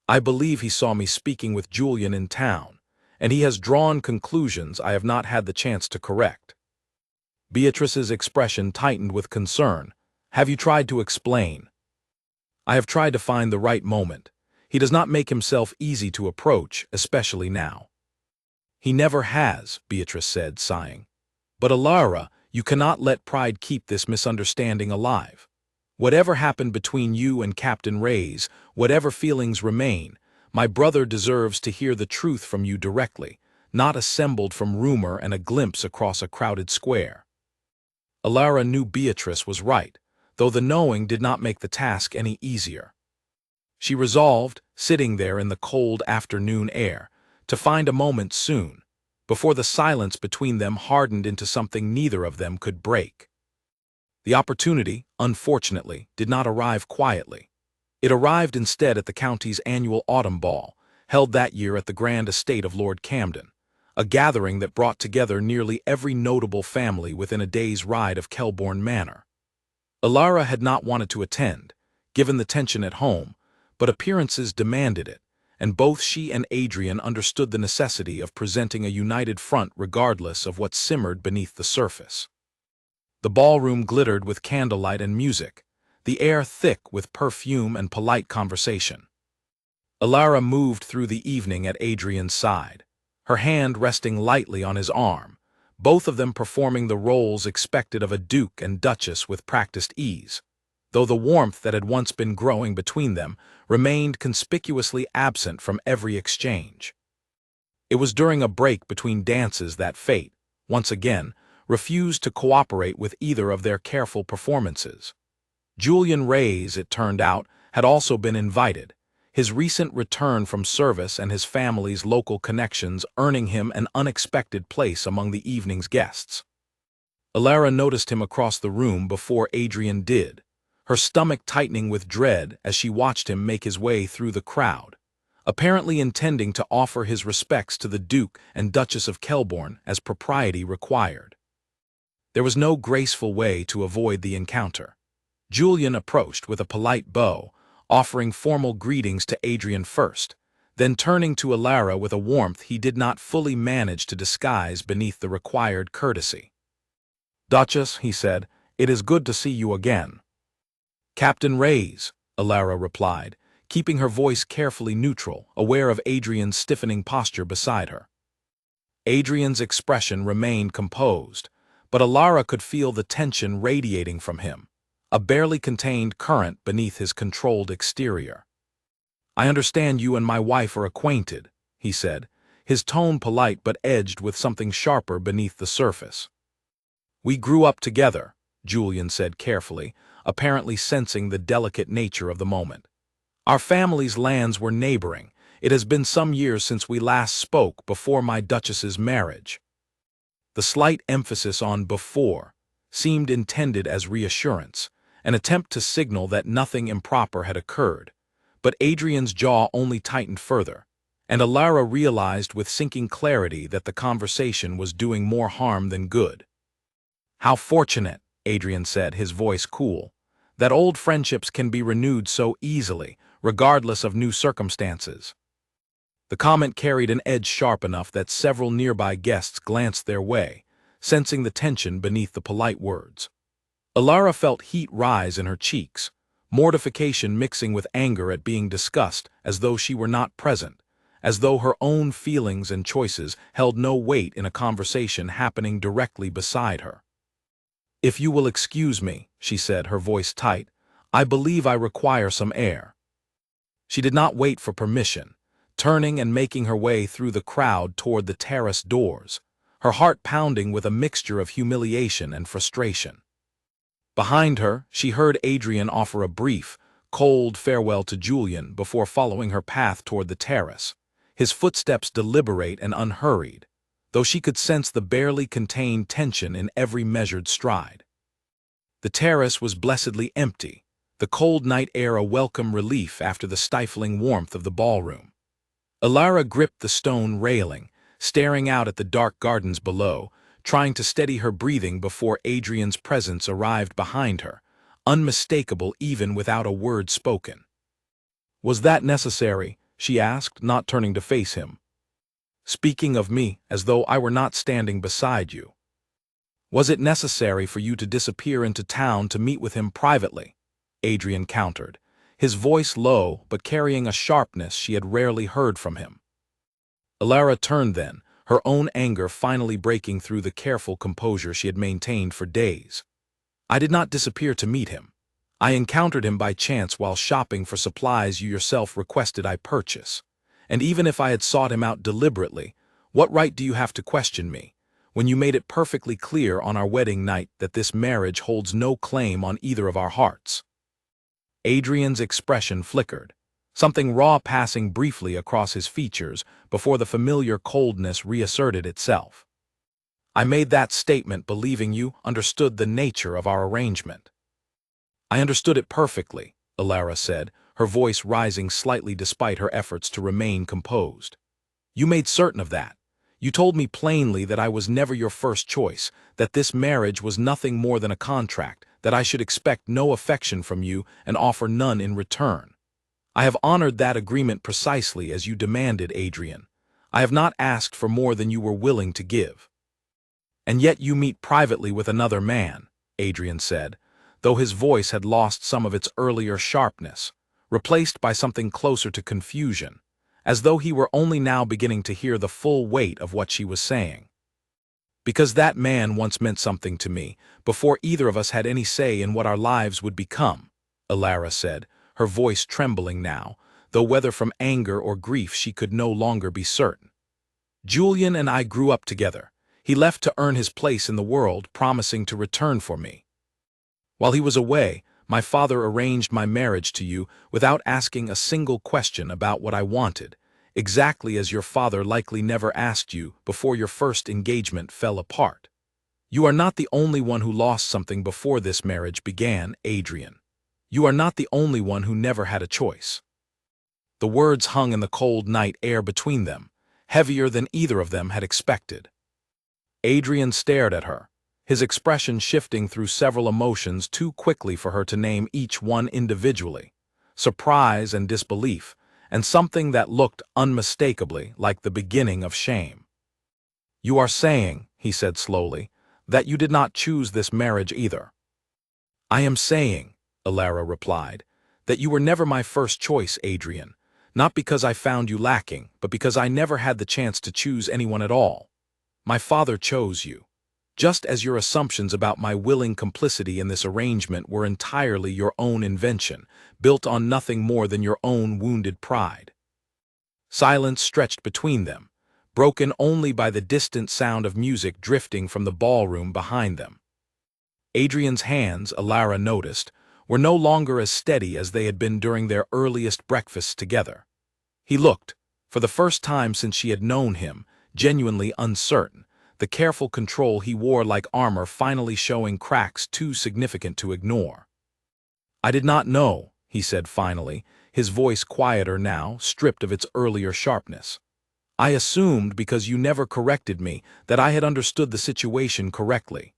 "I believe he saw me speaking with Julian in town, and he has drawn conclusions I have not had the chance to correct." Beatrice's expression tightened with concern. "Have you tried to explain?" "I have tried to find the right moment. He does not make himself easy to approach, especially now." "He never has," Beatrice said, sighing. "But Alara, you cannot let pride keep this misunderstanding alive. Whatever happened between you and Captain Reyes, whatever feelings remain, my brother deserves to hear the truth from you directly, not assembled from rumor and a glimpse across a crowded square." Alara knew Beatrice was right, though the knowing did not make the task any easier. She resolved, sitting there in the cold afternoon air, to find a moment soon, before the silence between them hardened into something neither of them could break. The opportunity, unfortunately, did not arrive quietly. It arrived instead at the county's annual autumn ball, held that year at the grand estate of Lord Camden, a gathering that brought together nearly every notable family within a day's ride of Kelbourne Manor. Alara had not wanted to attend, given the tension at home, but appearances demanded it, and both she and Adrian understood the necessity of presenting a united front regardless of what simmered beneath the surface. The ballroom glittered with candlelight and music, the air thick with perfume and polite conversation. Alara moved through the evening at Adrian's side, her hand resting lightly on his arm, both of them performing the roles expected of a duke and duchess with practiced ease, though the warmth that had once been growing between them remained conspicuously absent from every exchange. It was during a break between dances that fate, once again, refused to cooperate with either of their careful performances. Julian Reyes, it turned out, had also been invited, his recent return from service and his family's local connections earning him an unexpected place among the evening's guests. Alara noticed him across the room before Adrian did, her stomach tightening with dread as she watched him make his way through the crowd, apparently intending to offer his respects to the Duke and Duchess of Kelbourne as propriety required. There was no graceful way to avoid the encounter. Julian approached with a polite bow, offering formal greetings to Adrian first, then turning to Alara with a warmth he did not fully manage to disguise beneath the required courtesy. "Duchess," he said, "it is good to see you again." "Captain Reyes," Alara replied, keeping her voice carefully neutral, aware of Adrian's stiffening posture beside her. Adrian's expression remained composed, but Alara could feel the tension radiating from him, a barely contained current beneath his controlled exterior. "I understand you and my wife are acquainted," he said, his tone polite but edged with something sharper beneath the surface. "We grew up together," Julian said carefully, apparently sensing the delicate nature of the moment. "Our family's lands were neighboring. It has been some years since we last spoke before my Duchess's marriage." The slight emphasis on "before" seemed intended as reassurance, an attempt to signal that nothing improper had occurred, but Adrian's jaw only tightened further, and Alara realized with sinking clarity that the conversation was doing more harm than good. "How fortunate," Adrian said, his voice cool, "that old friendships can be renewed so easily, regardless of new circumstances." The comment carried an edge sharp enough that several nearby guests glanced their way, sensing the tension beneath the polite words. Alara felt heat rise in her cheeks, mortification mixing with anger at being discussed as though she were not present, as though her own feelings and choices held no weight in a conversation happening directly beside her. "If you will excuse me," she said, her voice tight, "I believe I require some air." She did not wait for permission, turning and making her way through the crowd toward the terrace doors, her heart pounding with a mixture of humiliation and frustration. Behind her, she heard Adrian offer a brief, cold farewell to Julian before following her path toward the terrace, his footsteps deliberate and unhurried, though she could sense the barely contained tension in every measured stride. The terrace was blessedly empty, the cold night air a welcome relief after the stifling warmth of the ballroom. Alara gripped the stone railing, staring out at the dark gardens below, trying to steady her breathing before Adrian's presence arrived behind her, unmistakable even without a word spoken. "Was that necessary?" she asked, not turning to face him. "Speaking of me as though I were not standing beside you. Was it necessary for you to disappear into town to meet with him privately?" Adrian countered, his voice low but carrying a sharpness she had rarely heard from him. Alara turned then, her own anger finally breaking through the careful composure she had maintained for days. "I did not disappear to meet him. I encountered him by chance while shopping for supplies you yourself requested I purchase. And even if I had sought him out deliberately, what right do you have to question me, when you made it perfectly clear on our wedding night that this marriage holds no claim on either of our hearts?" Adrian's expression flickered, something raw passing briefly across his features before the familiar coldness reasserted itself. "I made that statement believing you understood the nature of our arrangement." "I understood it perfectly," Alara said, her voice rising slightly despite her efforts to remain composed. "You made certain of that. You told me plainly that I was never your first choice, that this marriage was nothing more than a contract, that I should expect no affection from you and offer none in return. I have honored that agreement precisely as you demanded, Adrian. I have not asked for more than you were willing to give." "And yet you meet privately with another man," Adrian said, though his voice had lost some of its earlier sharpness, replaced by something closer to confusion, as though he were only now beginning to hear the full weight of what she was saying. "Because that man once meant something to me, before either of us had any say in what our lives would become," Alara said, her voice trembling now, though whether from anger or grief she could no longer be certain. "Julian and I grew up together. He left to earn his place in the world, promising to return for me. While he was away, My father arranged my marriage to you without asking a single question about what I wanted, exactly as your father likely never asked you before your first engagement fell apart. You are not the only one who lost something before this marriage began, Adrian. You are not the only one who never had a choice. The words hung in the cold night air between them, heavier than either of them had expected. Adrian stared at her, his expression shifting through several emotions too quickly for her to name each one individually: surprise and disbelief, and something that looked unmistakably like the beginning of shame. "You are saying," he said slowly, "that you did not choose this marriage either." "I am saying," Alara replied, "that you were never my first choice, Adrian, not because I found you lacking, but because I never had the chance to choose anyone at all. My father chose you, just as your assumptions about my willing complicity in this arrangement were entirely your own invention, built on nothing more than your own wounded pride." Silence stretched between them, broken only by the distant sound of music drifting from the ballroom behind them. Adrian's hands, Alara noticed, were no longer as steady as they had been during their earliest breakfasts together. He looked, for the first time since she had known him, genuinely uncertain, the careful control he wore like armor finally showing cracks too significant to ignore. "I did not know," he said finally, his voice quieter now, stripped of its earlier sharpness. "I assumed, because you never corrected me, that I had understood the situation correctly."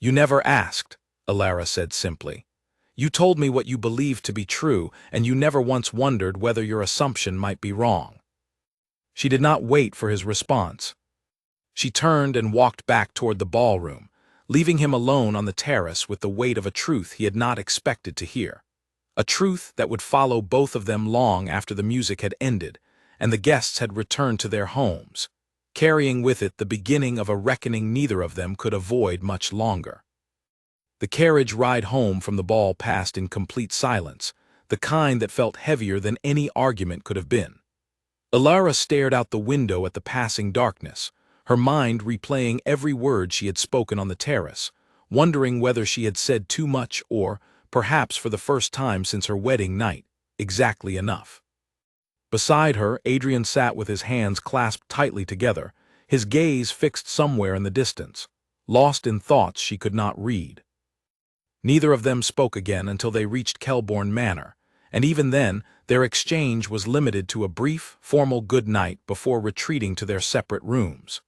"You never asked," Alara said simply. "You told me what you believed to be true, and you never once wondered whether your assumption might be wrong." She did not wait for his response. She turned and walked back toward the ballroom, leaving him alone on the terrace with the weight of a truth he had not expected to hear. A truth that would follow both of them long after the music had ended, and the guests had returned to their homes, carrying with it the beginning of a reckoning neither of them could avoid much longer. The carriage ride home from the ball passed in complete silence, the kind that felt heavier than any argument could have been. Alara stared out the window at the passing darkness, her mind replaying every word she had spoken on the terrace, wondering whether she had said too much or, perhaps for the first time since her wedding night, exactly enough. Beside her, Adrian sat with his hands clasped tightly together, his gaze fixed somewhere in the distance, lost in thoughts she could not read. Neither of them spoke again until they reached Kelbourne Manor, and even then, their exchange was limited to a brief, formal good night before retreating to their separate rooms.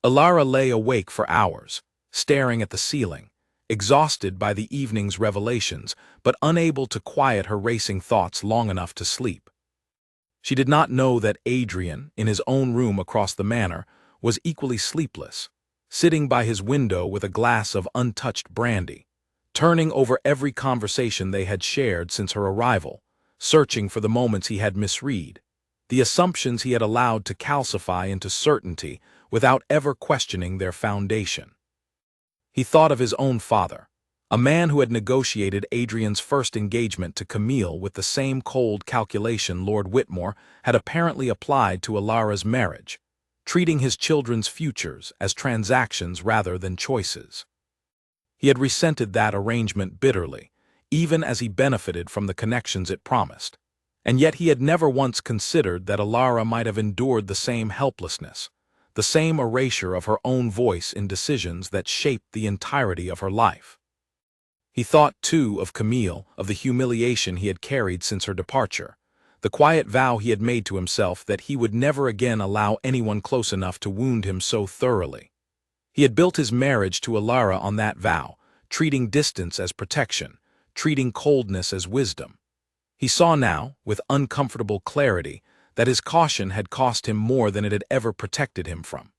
Alara lay awake for hours, staring at the ceiling, exhausted by the evening's revelations, but unable to quiet her racing thoughts long enough to sleep. She did not know that Adrian, in his own room across the manor, was equally sleepless, sitting by his window with a glass of untouched brandy, turning over every conversation they had shared since her arrival, searching for the moments he had misread, the assumptions he had allowed to calcify into certainty without ever questioning their foundation. He thought of his own father, a man who had negotiated Adrian's first engagement to Camille with the same cold calculation Lord Whitmore had apparently applied to Alara's marriage, treating his children's futures as transactions rather than choices. He had resented that arrangement bitterly, even as he benefited from the connections it promised, and yet he had never once considered that Alara might have endured the same helplessness, the same erasure of her own voice in decisions that shaped the entirety of her life. He thought, too, of Camille, of the humiliation he had carried since her departure, the quiet vow he had made to himself that he would never again allow anyone close enough to wound him so thoroughly. He had built his marriage to Alara on that vow, treating distance as protection, treating coldness as wisdom. He saw now, with uncomfortable clarity, that his caution had cost him more than it had ever protected him from.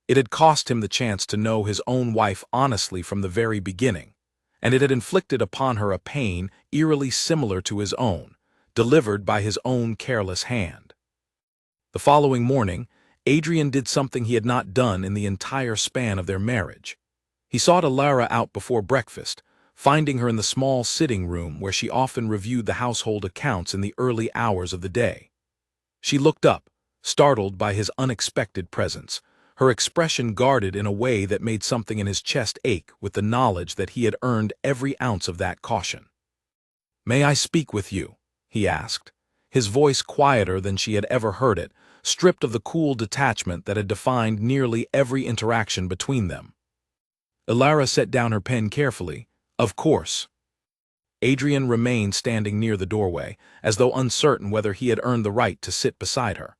It had cost him the chance to know his own wife honestly from the very beginning, and it had inflicted upon her a pain eerily similar to his own, delivered by his own careless hand. The following morning, Adrian did something he had not done in the entire span of their marriage. He sought Alara out before breakfast, finding her in the small sitting room where she often reviewed the household accounts in the early hours of the day. She looked up, startled by his unexpected presence, her expression guarded in a way that made something in his chest ache with the knowledge that he had earned every ounce of that caution. "May I speak with you?" he asked, his voice quieter than she had ever heard it, stripped of the cool detachment that had defined nearly every interaction between them. Ilara set down her pen carefully. "Of course." Adrian remained standing near the doorway, as though uncertain whether he had earned the right to sit beside her.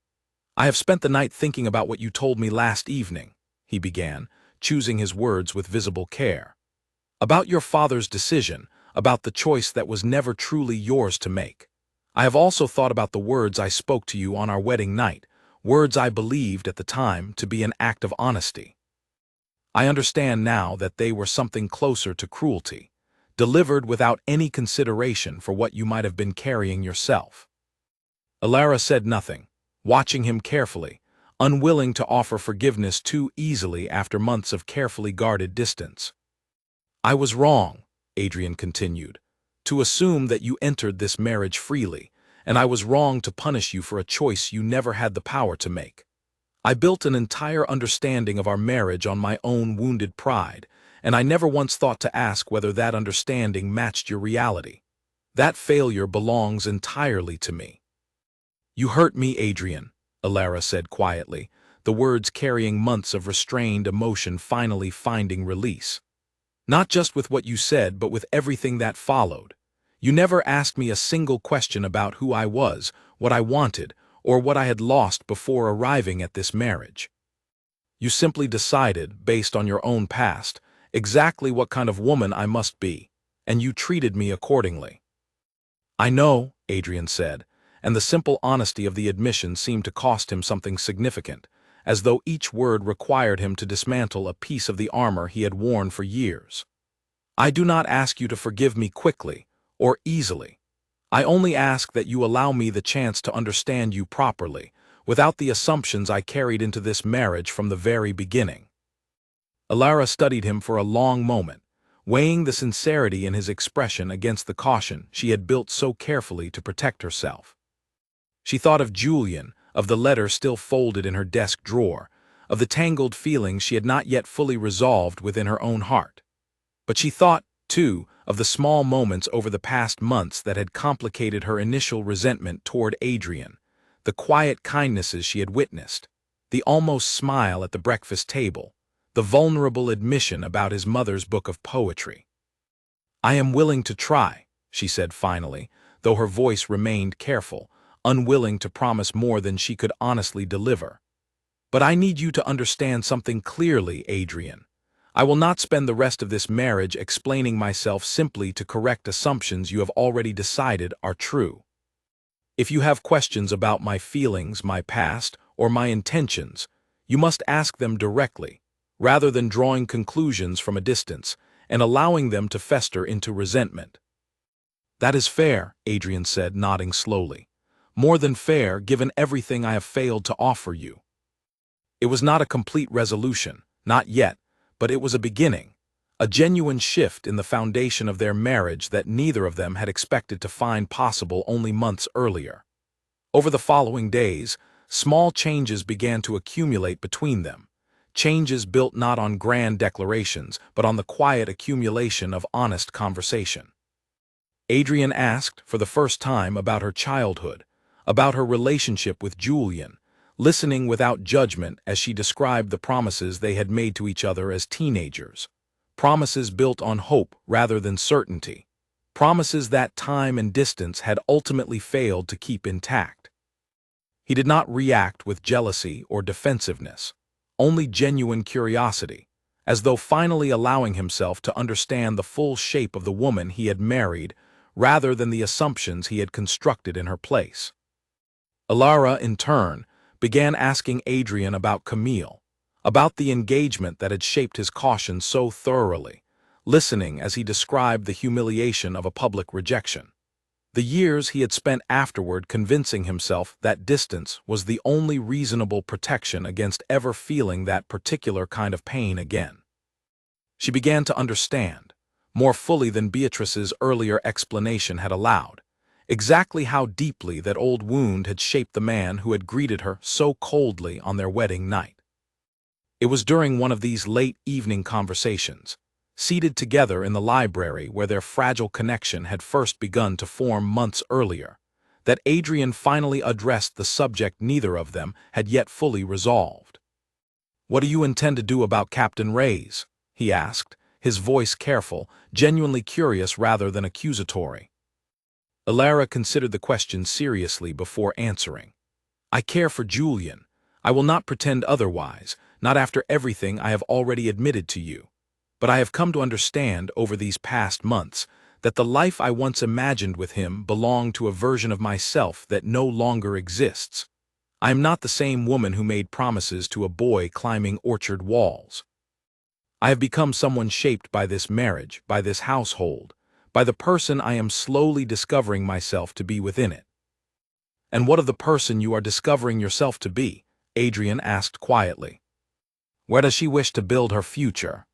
"I have spent the night thinking about what you told me last evening," he began, choosing his words with visible care. "About your father's decision, about the choice that was never truly yours to make. I have also thought about the words I spoke to you on our wedding night, words I believed at the time to be an act of honesty. I understand now that they were something closer to cruelty, delivered without any consideration for what you might have been carrying yourself." Ilara said nothing, watching him carefully, unwilling to offer forgiveness too easily after months of carefully guarded distance. "I was wrong," Adrian continued, "to assume that you entered this marriage freely, and I was wrong to punish you for a choice you never had the power to make. I built an entire understanding of our marriage on my own wounded pride, and I never once thought to ask whether that understanding matched your reality. That failure belongs entirely to me." "You hurt me, Adrian," Ilara said quietly, the words carrying months of restrained emotion finally finding release. "Not just with what you said, but with everything that followed. You never asked me a single question about who I was, what I wanted, or what I had lost before arriving at this marriage. You simply decided, based on your own past, exactly what kind of woman I must be, and you treated me accordingly." "I know," Adrian said, and the simple honesty of the admission seemed to cost him something significant, as though each word required him to dismantle a piece of the armor he had worn for years. "I do not ask you to forgive me quickly, or easily. I only ask that you allow me the chance to understand you properly, without the assumptions I carried into this marriage from the very beginning." Ilara studied him for a long moment, weighing the sincerity in his expression against the caution she had built so carefully to protect herself. She thought of Julian, of the letter still folded in her desk drawer, of the tangled feelings she had not yet fully resolved within her own heart. But she thought, too, of the small moments over the past months that had complicated her initial resentment toward Adrian, the quiet kindnesses she had witnessed, the almost smile at the breakfast table, the vulnerable admission about his mother's book of poetry. "I am willing to try," she said finally, though her voice remained careful, unwilling to promise more than she could honestly deliver. "But I need you to understand something clearly, Adrian. I will not spend the rest of this marriage explaining myself simply to correct assumptions you have already decided are true. If you have questions about my feelings, my past, or my intentions, you must ask them directly, rather than drawing conclusions from a distance and allowing them to fester into resentment." "That is fair," Adrian said, nodding slowly. "More than fair, given everything I have failed to offer you." It was not a complete resolution, not yet, but it was a beginning, a genuine shift in the foundation of their marriage that neither of them had expected to find possible only months earlier. Over the following days, small changes began to accumulate between them, changes built not on grand declarations, but on the quiet accumulation of honest conversation. Adrian asked, for the first time, about her childhood, about her relationship with Julian, listening without judgment as she described the promises they had made to each other as teenagers, promises built on hope rather than certainty, promises that time and distance had ultimately failed to keep intact. He did not react with jealousy or defensiveness, only genuine curiosity, as though finally allowing himself to understand the full shape of the woman he had married rather than the assumptions he had constructed in her place. Ilara, in turn, began asking Adrian about Camille, about the engagement that had shaped his caution so thoroughly, listening as he described the humiliation of a public rejection, the years he had spent afterward convincing himself that distance was the only reasonable protection against ever feeling that particular kind of pain again. She began to understand, more fully than Beatrice's earlier explanation had allowed, exactly how deeply that old wound had shaped the man who had greeted her so coldly on their wedding night. It was during one of these late evening conversations, seated together in the library where their fragile connection had first begun to form months earlier, that Adrian finally addressed the subject neither of them had yet fully resolved. "What do you intend to do about Captain Reyes?" he asked, his voice careful, genuinely curious rather than accusatory. Alara considered the question seriously before answering. "I care for Julian. I will not pretend otherwise, not after everything I have already admitted to you. But I have come to understand over these past months that the life I once imagined with him belonged to a version of myself that no longer exists. I am not the same woman who made promises to a boy climbing orchard walls. I have become someone shaped by this marriage, by this household, by the person I am slowly discovering myself to be within it." "And what of the person you are discovering yourself to be?" Adrian asked quietly. "Where does she wish to build her future?"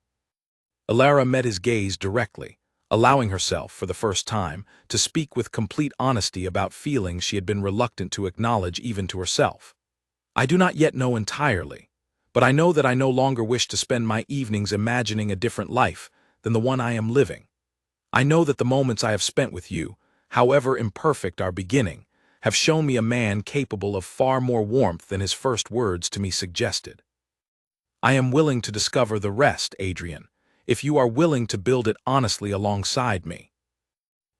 Alara met his gaze directly, allowing herself, for the first time, to speak with complete honesty about feelings she had been reluctant to acknowledge even to herself. "I do not yet know entirely, but I know that I no longer wish to spend my evenings imagining a different life than the one I am living. I know that the moments I have spent with you, however imperfect our beginning, have shown me a man capable of far more warmth than his first words to me suggested. I am willing to discover the rest, Adrian, if you are willing to build it honestly alongside me."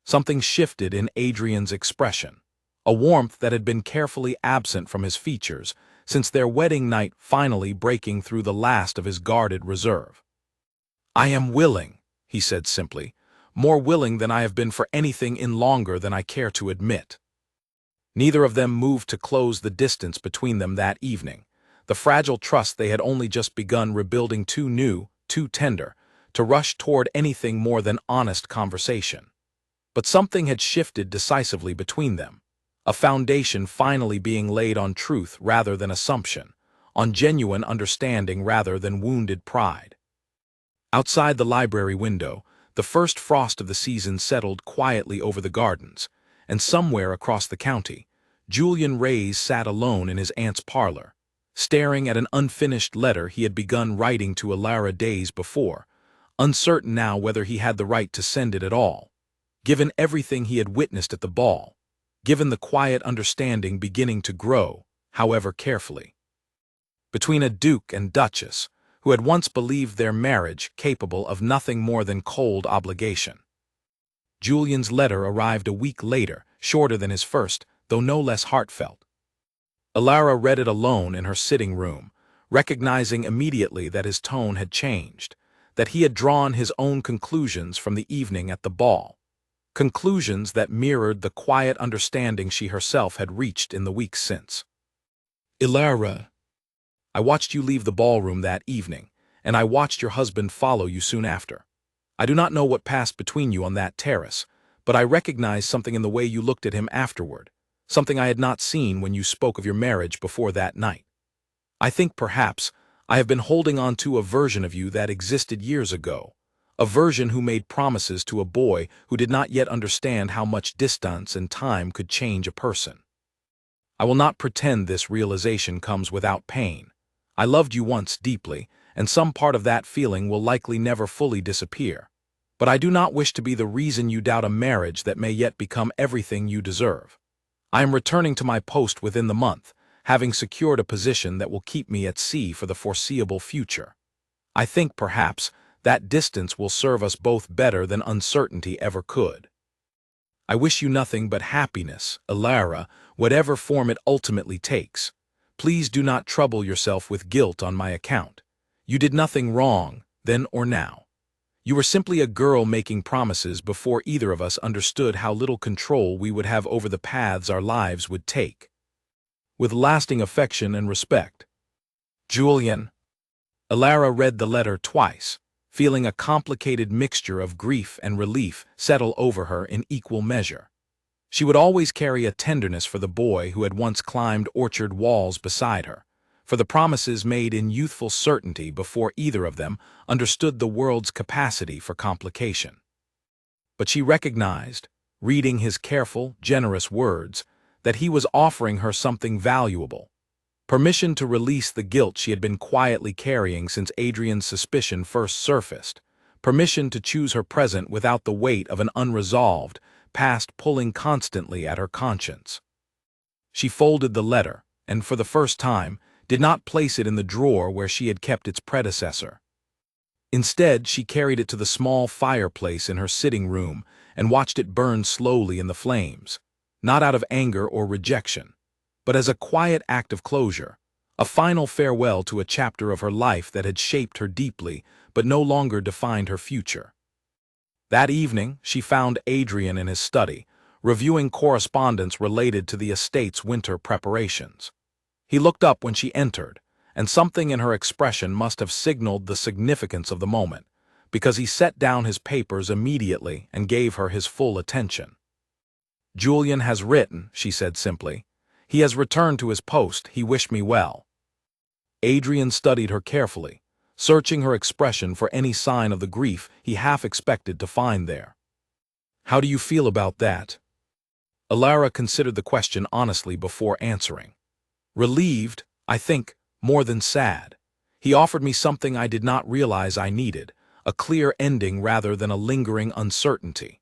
Something shifted in Adrian's expression, a warmth that had been carefully absent from his features since their wedding night, finally breaking through the last of his guarded reserve. "I am willing," he said simply, "more willing than I have been for anything in longer than I care to admit." Neither of them moved to close the distance between them that evening. The fragile trust they had only just begun rebuilding too new, too tender, to rush toward anything more than honest conversation. But something had shifted decisively between them, a foundation finally being laid on truth rather than assumption, on genuine understanding rather than wounded pride. Outside the library window, the first frost of the season settled quietly over the gardens, and somewhere across the county, Julian Reyes sat alone in his aunt's parlor, staring at an unfinished letter he had begun writing to Alara days before, uncertain now whether he had the right to send it at all, given everything he had witnessed at the ball, given the quiet understanding beginning to grow, however carefully, between a duke and duchess who had once believed their marriage capable of nothing more than cold obligation. Julian's letter arrived a week later, shorter than his first, though no less heartfelt. Alara read it alone in her sitting room, recognizing immediately that his tone had changed, that he had drawn his own conclusions from the evening at the ball, conclusions that mirrored the quiet understanding she herself had reached in the weeks since. "Alara, I watched you leave the ballroom that evening, and I watched your husband follow you soon after. I do not know what passed between you on that terrace, but I recognized something in the way you looked at him afterward, something I had not seen when you spoke of your marriage before that night. I think perhaps I have been holding on to a version of you that existed years ago, a version who made promises to a boy who did not yet understand how much distance and time could change a person. I will not pretend this realization comes without pain. I loved you once deeply, and some part of that feeling will likely never fully disappear. But I do not wish to be the reason you doubt a marriage that may yet become everything you deserve. I am returning to my post within the month, having secured a position that will keep me at sea for the foreseeable future. I think, perhaps, that distance will serve us both better than uncertainty ever could. I wish you nothing but happiness, Alara, whatever form it ultimately takes. Please do not trouble yourself with guilt on my account. You did nothing wrong, then or now. You were simply a girl making promises before either of us understood how little control we would have over the paths our lives would take. With lasting affection and respect, Julian." Alara read the letter twice, feeling a complicated mixture of grief and relief settle over her in equal measure. She would always carry a tenderness for the boy who had once climbed orchard walls beside her, for the promises made in youthful certainty before either of them understood the world's capacity for complication. But she recognized, reading his careful, generous words, that he was offering her something valuable, Permission to release the guilt she had been quietly carrying since Adrian's suspicion first surfaced. Permission to choose her present without the weight of an unresolved past pulling constantly at her conscience. She folded the letter, and for the first time, did not place it in the drawer where she had kept its predecessor. Instead, she carried it to the small fireplace in her sitting room and watched it burn slowly in the flames, not out of anger or rejection, but as a quiet act of closure, a final farewell to a chapter of her life that had shaped her deeply but no longer defined her future. That evening, she found Adrian in his study, reviewing correspondence related to the estate's winter preparations. He looked up when she entered, and something in her expression must have signaled the significance of the moment, because he set down his papers immediately and gave her his full attention. "Julian has written," she said simply. "He has returned to his post. He wished me well." Adrian studied her carefully, searching her expression for any sign of the grief he half expected to find there. "How do you feel about that?" Alara considered the question honestly before answering. "Relieved, I think, more than sad. He offered me something I did not realize I needed, a clear ending rather than a lingering uncertainty.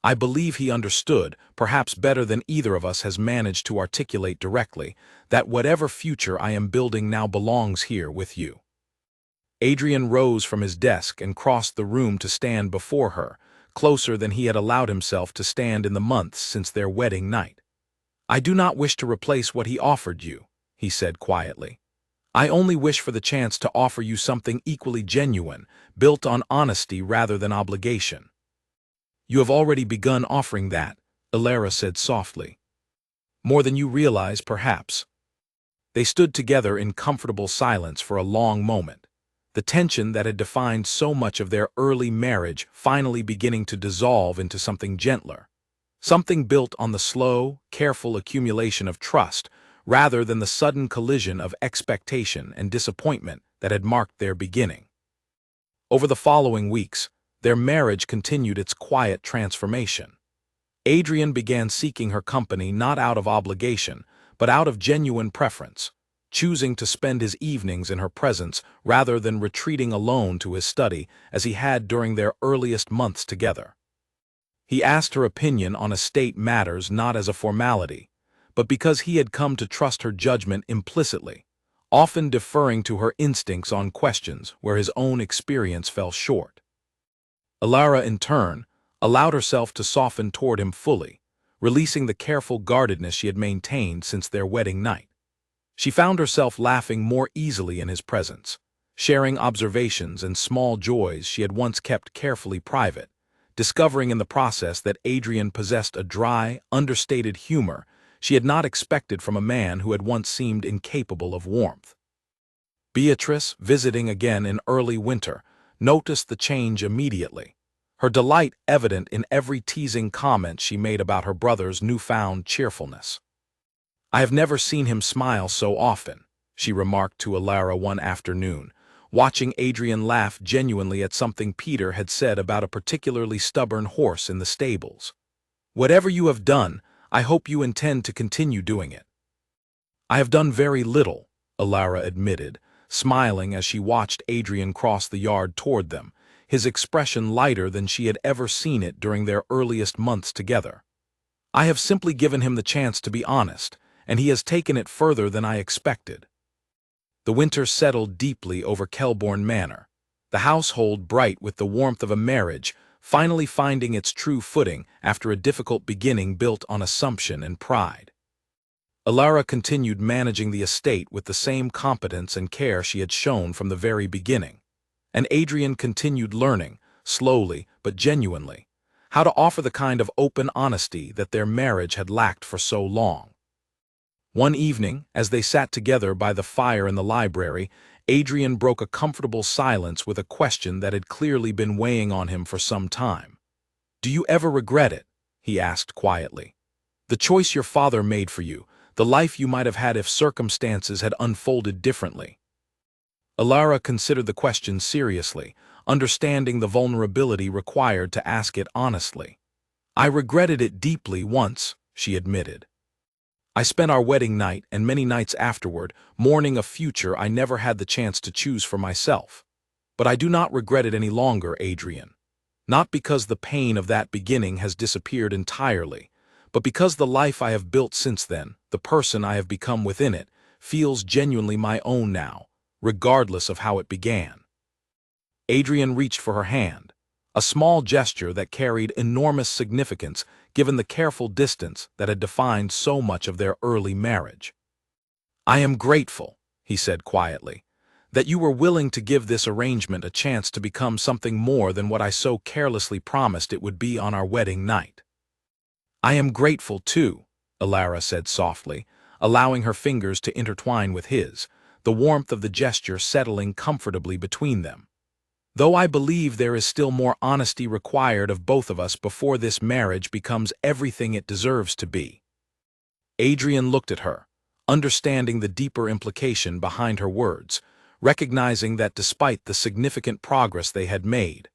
I believe he understood, perhaps better than either of us has managed to articulate directly, that whatever future I am building now belongs here with you." Adrian rose from his desk and crossed the room to stand before her, closer than he had allowed himself to stand in the months since their wedding night. "I do not wish to replace what he offered you," he said quietly. "I only wish for the chance to offer you something equally genuine, built on honesty rather than obligation." "You have already begun offering that," Alara said softly. "More than you realize, perhaps." They stood together in comfortable silence for a long moment, the tension that had defined so much of their early marriage finally beginning to dissolve into something gentler, something built on the slow, careful accumulation of trust rather than the sudden collision of expectation and disappointment that had marked their beginning. Over the following weeks, their marriage continued its quiet transformation. Adrian began seeking her company not out of obligation, but out of genuine preference, choosing to spend his evenings in her presence rather than retreating alone to his study as he had during their earliest months together. He asked her opinion on estate matters not as a formality, but because he had come to trust her judgment implicitly, often deferring to her instincts on questions where his own experience fell short. Alara, in turn, allowed herself to soften toward him fully, releasing the careful guardedness she had maintained since their wedding night. She found herself laughing more easily in his presence, sharing observations and small joys she had once kept carefully private, discovering in the process that Adrian possessed a dry, understated humor she had not expected from a man who had once seemed incapable of warmth. Beatrice, visiting again in early winter, noticed the change immediately, her delight evident in every teasing comment she made about her brother's newfound cheerfulness. "I have never seen him smile so often," she remarked to Alara one afternoon, watching Adrian laugh genuinely at something Peter had said about a particularly stubborn horse in the stables. "Whatever you have done, I hope you intend to continue doing it." "I have done very little," Alara admitted, smiling as she watched Adrian cross the yard toward them, his expression lighter than she had ever seen it during their earliest months together. "I have simply given him the chance to be honest, and he has taken it further than I expected." The winter settled deeply over Kelbourne Manor, the household bright with the warmth of a marriage, finally finding its true footing after a difficult beginning built on assumption and pride. Alara continued managing the estate with the same competence and care she had shown from the very beginning, and Adrian continued learning, slowly but genuinely, how to offer the kind of open honesty that their marriage had lacked for so long. One evening, as they sat together by the fire in the library, Adrian broke a comfortable silence with a question that had clearly been weighing on him for some time. "Do you ever regret it?" he asked quietly. "The choice your father made for you, the life you might have had if circumstances had unfolded differently?" Alara considered the question seriously, understanding the vulnerability required to ask it honestly. "I regretted it deeply once," she admitted. I spent our wedding night and many nights afterward mourning a future I never had the chance to choose for myself. But I do not regret it any longer, Adrian. Not because the pain of that beginning has disappeared entirely, but because the life I have built since then, the person I have become within it, feels genuinely my own now, regardless of how it began. Adrian reached for her hand, a small gesture that carried enormous significance given the careful distance that had defined so much of their early marriage. "I am grateful," he said quietly, "that you were willing to give this arrangement a chance to become something more than what I so carelessly promised it would be on our wedding night." "I am grateful, too," Alara said softly, allowing her fingers to intertwine with his, the warmth of the gesture settling comfortably between them. "Though I believe there is still more honesty required of both of us before this marriage becomes everything it deserves to be." Adrian looked at her, understanding the deeper implication behind her words, recognizing that despite the significant progress they had made,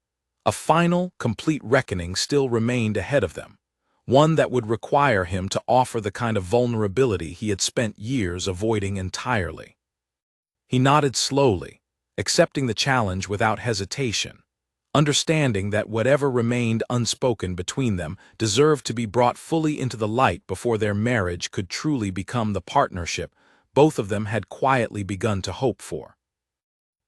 a final, complete reckoning still remained ahead of them, one that would require him to offer the kind of vulnerability he had spent years avoiding entirely. He nodded slowly, accepting the challenge without hesitation, understanding that whatever remained unspoken between them deserved to be brought fully into the light before their marriage could truly become the partnership both of them had quietly begun to hope for.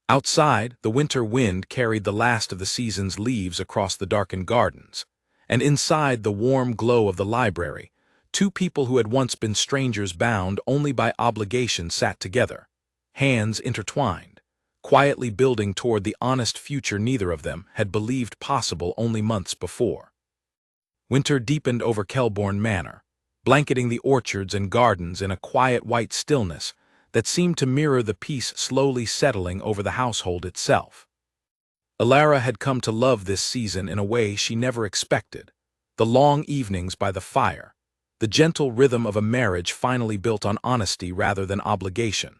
Outside, the winter wind carried the last of the season's leaves across the darkened gardens, and inside the warm glow of the library, two people who had once been strangers bound only by obligation sat together, hands intertwined, quietly building toward the honest future neither of them had believed possible only months before. Winter deepened over Kelbourne Manor, blanketing the orchards and gardens in a quiet white stillness that seemed to mirror the peace slowly settling over the household itself. Alara had come to love this season in a way she never expected, the long evenings by the fire, the gentle rhythm of a marriage finally built on honesty rather than obligation,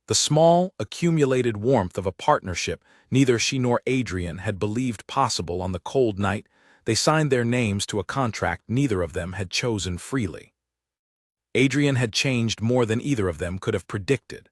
the small, accumulated warmth of a partnership neither she nor Adrian had believed possible on the cold night they signed their names to a contract neither of them had chosen freely. Adrian had changed more than either of them could have predicted.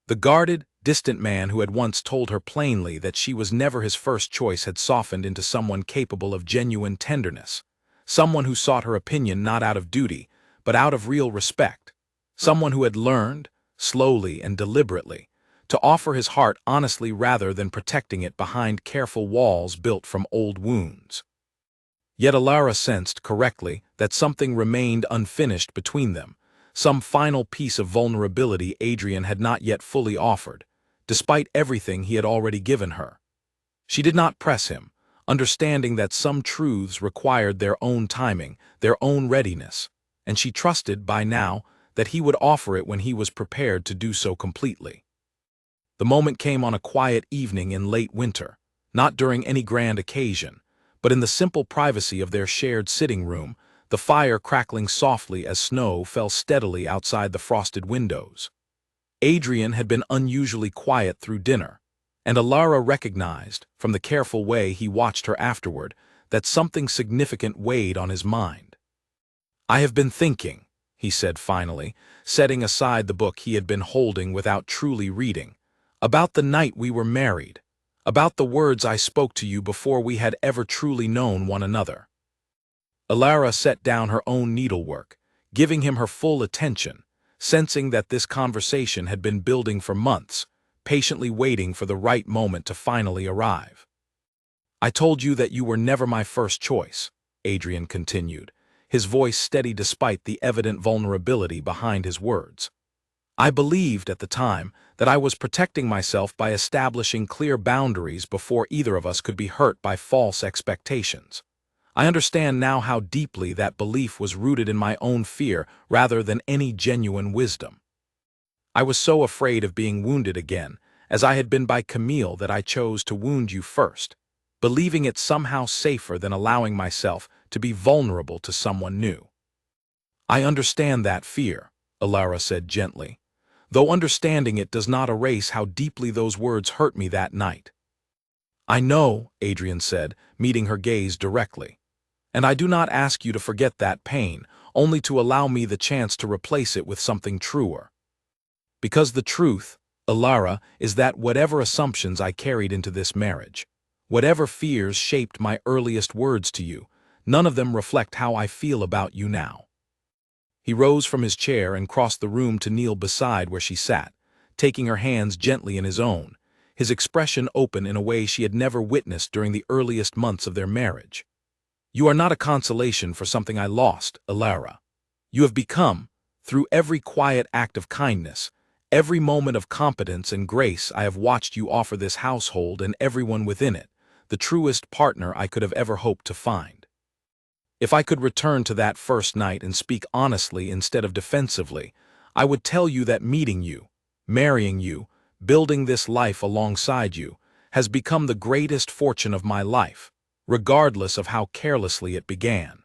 The guarded, distant man who had once told her plainly that she was never his first choice had softened into someone capable of genuine tenderness, someone who sought her opinion not out of duty, but out of real respect, someone who had learned, slowly and deliberately, to offer his heart honestly rather than protecting it behind careful walls built from old wounds. Yet Alara sensed correctly that something remained unfinished between them, some final piece of vulnerability Adrian had not yet fully offered, despite everything he had already given her. She did not press him, understanding that some truths required their own timing, their own readiness, and she trusted by now that he would offer it when he was prepared to do so completely. The moment came on a quiet evening in late winter, not during any grand occasion, but in the simple privacy of their shared sitting room, the fire crackling softly as snow fell steadily outside the frosted windows. Adrian had been unusually quiet through dinner, and Alara recognized, from the careful way he watched her afterward, that something significant weighed on his mind. "I have been thinking," he said finally, setting aside the book he had been holding without truly reading, "about the night we were married, about the words I spoke to you before we had ever truly known one another." Alara set down her own needlework, giving him her full attention, sensing that this conversation had been building for months, patiently waiting for the right moment to finally arrive. "I told you that you were never my first choice," Adrian continued, his voice steady despite the evident vulnerability behind his words. "I believed at the time that I was protecting myself by establishing clear boundaries before either of us could be hurt by false expectations. I understand now how deeply that belief was rooted in my own fear rather than any genuine wisdom. I was so afraid of being wounded again, as I had been by Camille, that I chose to wound you first, believing it somehow safer than allowing myself to be vulnerable to someone new." "I understand that fear," Alara said gently, "though understanding it does not erase how deeply those words hurt me that night." "I know," Adrian said, meeting her gaze directly, "and I do not ask you to forget that pain, only to allow me the chance to replace it with something truer. Because the truth, Ilara, is that whatever assumptions I carried into this marriage, whatever fears shaped my earliest words to you, none of them reflect how I feel about you now. He rose from his chair and crossed the room to kneel beside where she sat, taking her hands gently in his own, his expression open in a way she had never witnessed during the earliest months of their marriage. You are not a consolation for something I lost, Ilara. You have become, through every quiet act of kindness, every moment of competence and grace I have watched you offer this household and everyone within it, the truest partner I could have ever hoped to find. If I could return to that first night and speak honestly instead of defensively, I would tell you that meeting you, marrying you, building this life alongside you, has become the greatest fortune of my life, regardless of how carelessly it began.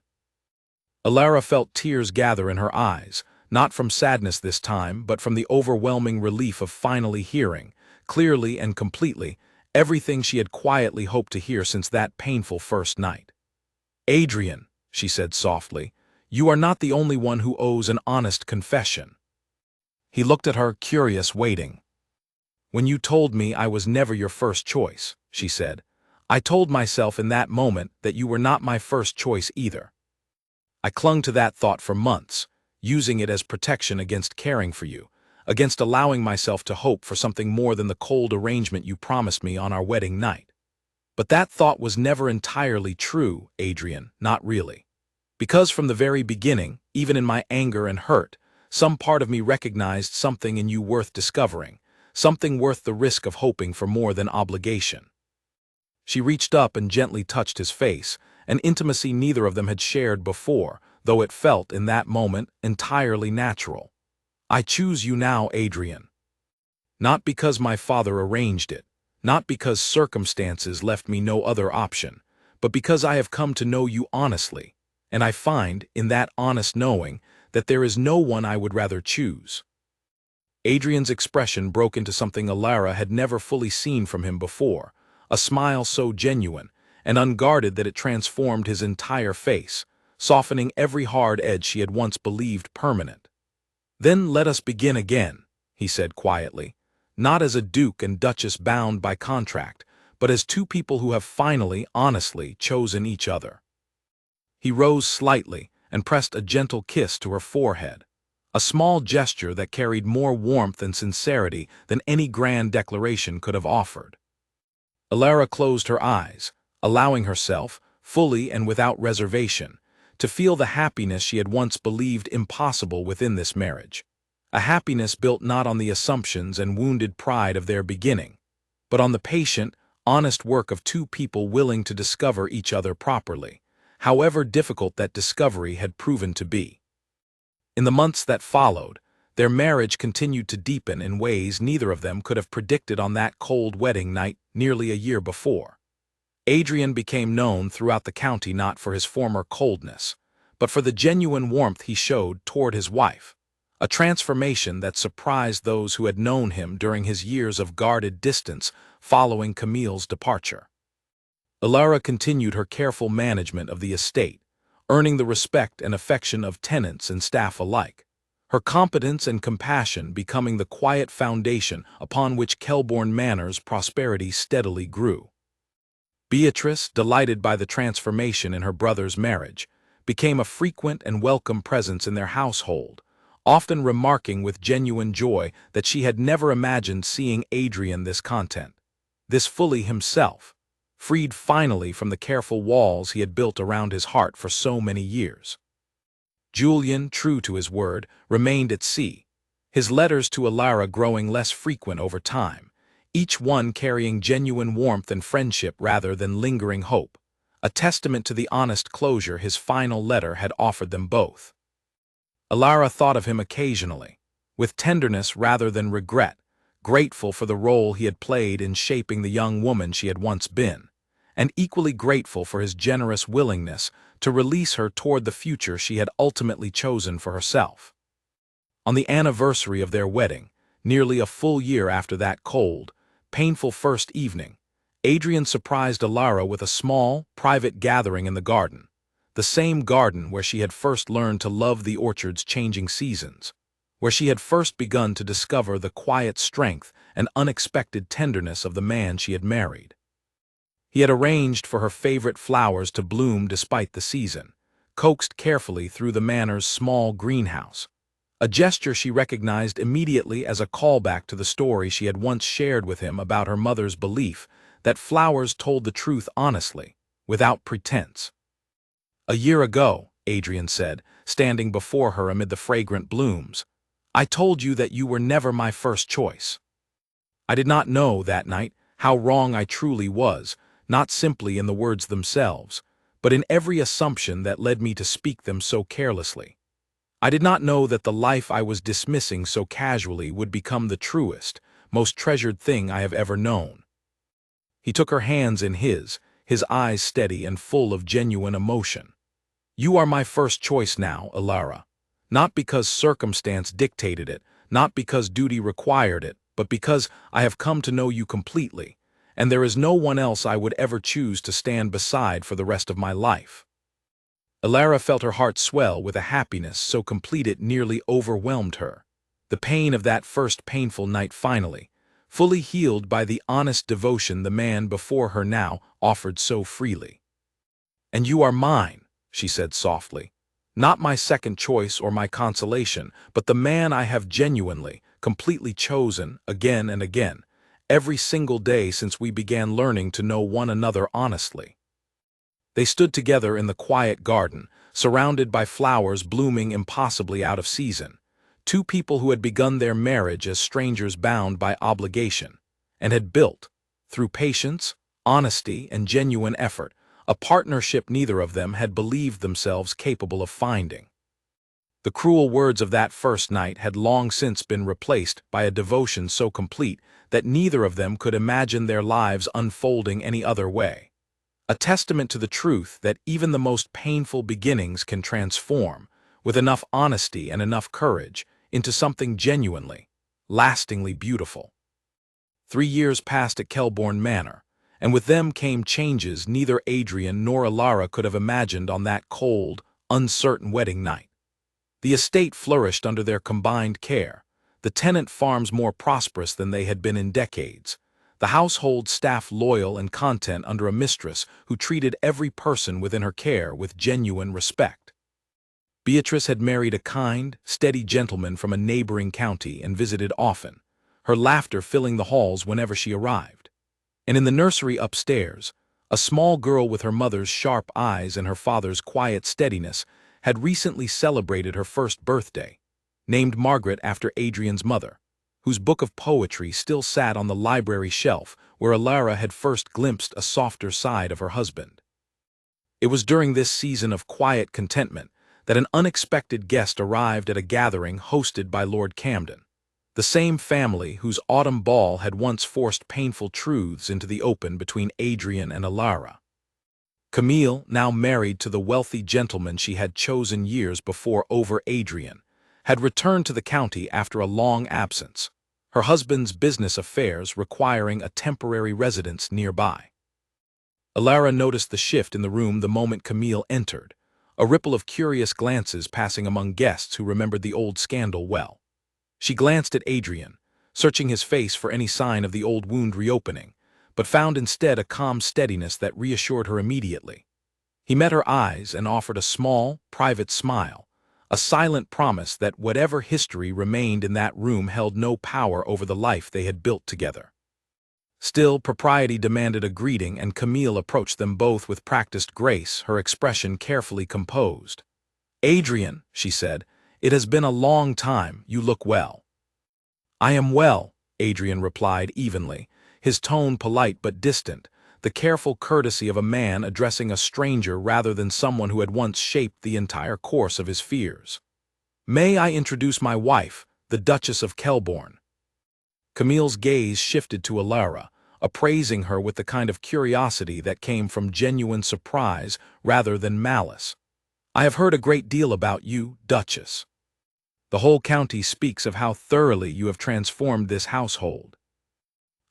Ilara felt tears gather in her eyes, not from sadness this time, but from the overwhelming relief of finally hearing, clearly and completely, everything she had quietly hoped to hear since that painful first night. Adrian, she said softly, you are not the only one who owes an honest confession. He looked at her, curious, waiting. When you told me I was never your first choice, she said, I told myself in that moment that you were not my first choice either. I clung to that thought for months, using it as protection against caring for you, against allowing myself to hope for something more than the cold arrangement you promised me on our wedding night. But that thought was never entirely true, Adrian, not really. Because from the very beginning, even in my anger and hurt, some part of me recognized something in you worth discovering, something worth the risk of hoping for more than obligation. She reached up and gently touched his face, an intimacy neither of them had shared before, though it felt, in that moment, entirely natural. I choose you now, Adrian. Not because my father arranged it, not because circumstances left me no other option, but because I have come to know you honestly, and I find, in that honest knowing, that there is no one I would rather choose. Adrian's expression broke into something Ilara had never fully seen from him before, a smile so genuine and unguarded that it transformed his entire face, softening every hard edge she had once believed permanent. Then let us begin again, he said quietly, not as a duke and duchess bound by contract, but as two people who have finally, honestly chosen each other. He rose slightly and pressed a gentle kiss to her forehead, a small gesture that carried more warmth and sincerity than any grand declaration could have offered. Ilara closed her eyes, allowing herself, fully and without reservation, to feel the happiness she had once believed impossible within this marriage, a happiness built not on the assumptions and wounded pride of their beginning, but on the patient, honest work of two people willing to discover each other properly, however difficult that discovery had proven to be. In the months that followed, their marriage continued to deepen in ways neither of them could have predicted on that cold wedding night nearly a year before. Adrian became known throughout the county not for his former coldness, but for the genuine warmth he showed toward his wife, a transformation that surprised those who had known him during his years of guarded distance following Camille's departure. Ilara continued her careful management of the estate, earning the respect and affection of tenants and staff alike, her competence and compassion becoming the quiet foundation upon which Kelbourne Manor's prosperity steadily grew. Beatrice, delighted by the transformation in her brother's marriage, became a frequent and welcome presence in their household, often remarking with genuine joy that she had never imagined seeing Adrian this content, this fully himself, freed finally from the careful walls he had built around his heart for so many years. Julian, true to his word, remained at sea, his letters to Ilara growing less frequent over time, each one carrying genuine warmth and friendship rather than lingering hope, a testament to the honest closure his final letter had offered them both. Ilara thought of him occasionally, with tenderness rather than regret, grateful for the role he had played in shaping the young woman she had once been, and equally grateful for his generous willingness to release her toward the future she had ultimately chosen for herself. On the anniversary of their wedding, nearly a full year after that cold, painful first evening, Adrian surprised Ilara with a small, private gathering in the garden, the same garden where she had first learned to love the orchard's changing seasons, where she had first begun to discover the quiet strength and unexpected tenderness of the man she had married. He had arranged for her favorite flowers to bloom despite the season, coaxed carefully through the manor's small greenhouse, a gesture she recognized immediately as a callback to the story she had once shared with him about her mother's belief that flowers told the truth honestly, without pretense. "A year ago," Adrian said, standing before her amid the fragrant blooms, "I told you that you were never my first choice." I did not know that night how wrong I truly was, not simply in the words themselves, but in every assumption that led me to speak them so carelessly. I did not know that the life I was dismissing so casually would become the truest, most treasured thing I have ever known. He took her hands in his eyes steady and full of genuine emotion. "You are my first choice now, Alara. Not because circumstance dictated it, not because duty required it, but because I have come to know you completely, and there is no one else I would ever choose to stand beside for the rest of my life." Alara felt her heart swell with a happiness so complete it nearly overwhelmed her. The pain of that first painful night finally, fully healed by the honest devotion the man before her now offered so freely. "And you are mine," she said softly. "Not my second choice or my consolation, but the man I have genuinely, completely chosen again and again, every single day since we began learning to know one another honestly." They stood together in the quiet garden, surrounded by flowers blooming impossibly out of season, two people who had begun their marriage as strangers bound by obligation, and had built, through patience, honesty, and genuine effort, a partnership neither of them had believed themselves capable of finding. The cruel words of that first night had long since been replaced by a devotion so complete that neither of them could imagine their lives unfolding any other way. A testament to the truth that even the most painful beginnings can transform, with enough honesty and enough courage, into something genuinely, lastingly beautiful. 3 years passed at Kelbourne Manor, and with them came changes neither Adrian nor Alara could have imagined on that cold, uncertain wedding night. The estate flourished under their combined care, the tenant farms more prosperous than they had been in decades, the household staff loyal and content under a mistress who treated every person within her care with genuine respect. Beatrice had married a kind, steady gentleman from a neighboring county and visited often, her laughter filling the halls whenever she arrived. And in the nursery upstairs, a small girl with her mother's sharp eyes and her father's quiet steadiness had recently celebrated her first birthday, named Margaret after Adrian's mother, whose book of poetry still sat on the library shelf where Alara had first glimpsed a softer side of her husband. It was during this season of quiet contentment that an unexpected guest arrived at a gathering hosted by Lord Camden, the same family whose autumn ball had once forced painful truths into the open between Adrian and Alara. Camille, now married to the wealthy gentleman she had chosen years before over Adrian, had returned to the county after a long absence, her husband's business affairs requiring a temporary residence nearby. Alara noticed the shift in the room the moment Camille entered, a ripple of curious glances passing among guests who remembered the old scandal well. She glanced at Adrian, searching his face for any sign of the old wound reopening, but found instead a calm steadiness that reassured her immediately. He met her eyes and offered a small, private smile, a silent promise that whatever history remained in that room held no power over the life they had built together. Still, propriety demanded a greeting, and Camille approached them both with practiced grace, her expression carefully composed. "Adrian," she said, "it has been a long time, you look well." "I am well," Adrian replied evenly, his tone polite but distant, the careful courtesy of a man addressing a stranger rather than someone who had once shaped the entire course of his fears. "May I introduce my wife, the Duchess of Kelbourne?" Camille's gaze shifted to Alara, appraising her with the kind of curiosity that came from genuine surprise rather than malice. "I have heard a great deal about you, Duchess. The whole county speaks of how thoroughly you have transformed this household."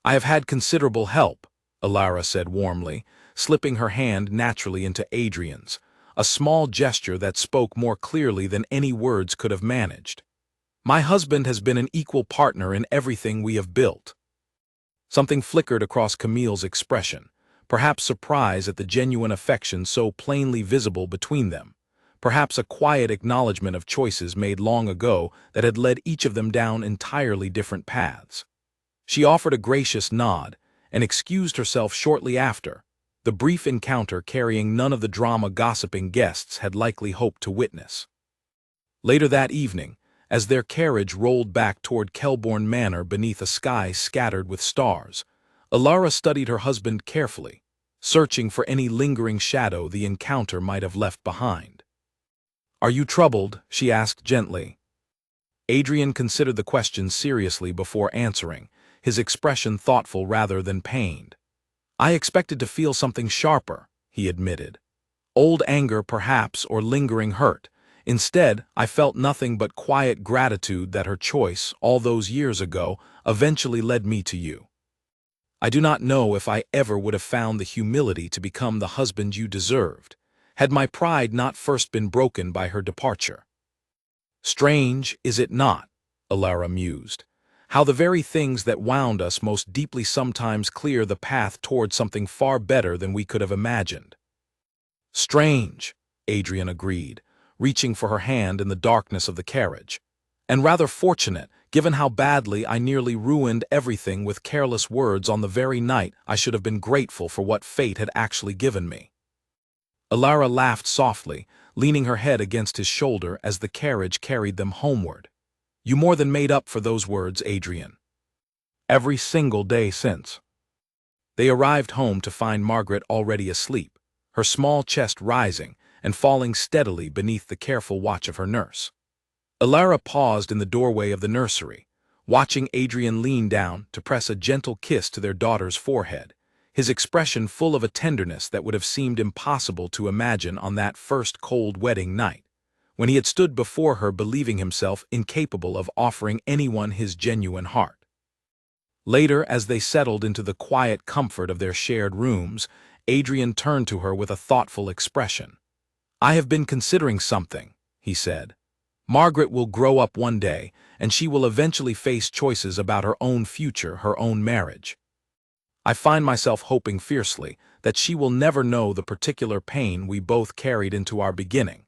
"I have had considerable help," Alara said warmly, slipping her hand naturally into Adrian's, a small gesture that spoke more clearly than any words could have managed. My husband has been an equal partner in everything we have built. Something flickered across Camille's expression, perhaps surprise at the genuine affection so plainly visible between them, perhaps a quiet acknowledgement of choices made long ago that had led each of them down entirely different paths. She offered a gracious nod and excused herself shortly after, the brief encounter carrying none of the drama gossiping guests had likely hoped to witness. Later that evening, as their carriage rolled back toward Kelbourne Manor beneath a sky scattered with stars, Alara studied her husband carefully, searching for any lingering shadow the encounter might have left behind. "Are you troubled?" she asked gently. Adrian considered the question seriously before answering, his expression thoughtful rather than pained. "I expected to feel something sharper," he admitted. "Old anger, perhaps, or lingering hurt. Instead, I felt nothing but quiet gratitude that her choice, all those years ago, eventually led me to you. I do not know if I ever would have found the humility to become the husband you deserved, had my pride not first been broken by her departure." "Strange, is it not?" Alara mused. "How the very things that wound us most deeply sometimes clear the path toward something far better than we could have imagined." "Strange," Adrian agreed, reaching for her hand in the darkness of the carriage. "And rather fortunate, given how badly I nearly ruined everything with careless words on the very night I should have been grateful for what fate had actually given me." Alara laughed softly, leaning her head against his shoulder as the carriage carried them homeward. "You more than made up for those words, Adrian. Every single day since." They arrived home to find Margaret already asleep, her small chest rising and falling steadily beneath the careful watch of her nurse. Alara paused in the doorway of the nursery, watching Adrian lean down to press a gentle kiss to their daughter's forehead, his expression full of a tenderness that would have seemed impossible to imagine on that first cold wedding night, when he had stood before her believing himself incapable of offering anyone his genuine heart. Later, as they settled into the quiet comfort of their shared rooms, Adrian turned to her with a thoughtful expression. "I have been considering something," he said. "Margaret will grow up one day, and she will eventually face choices about her own future, her own marriage. I find myself hoping fiercely that she will never know the particular pain we both carried into our beginning,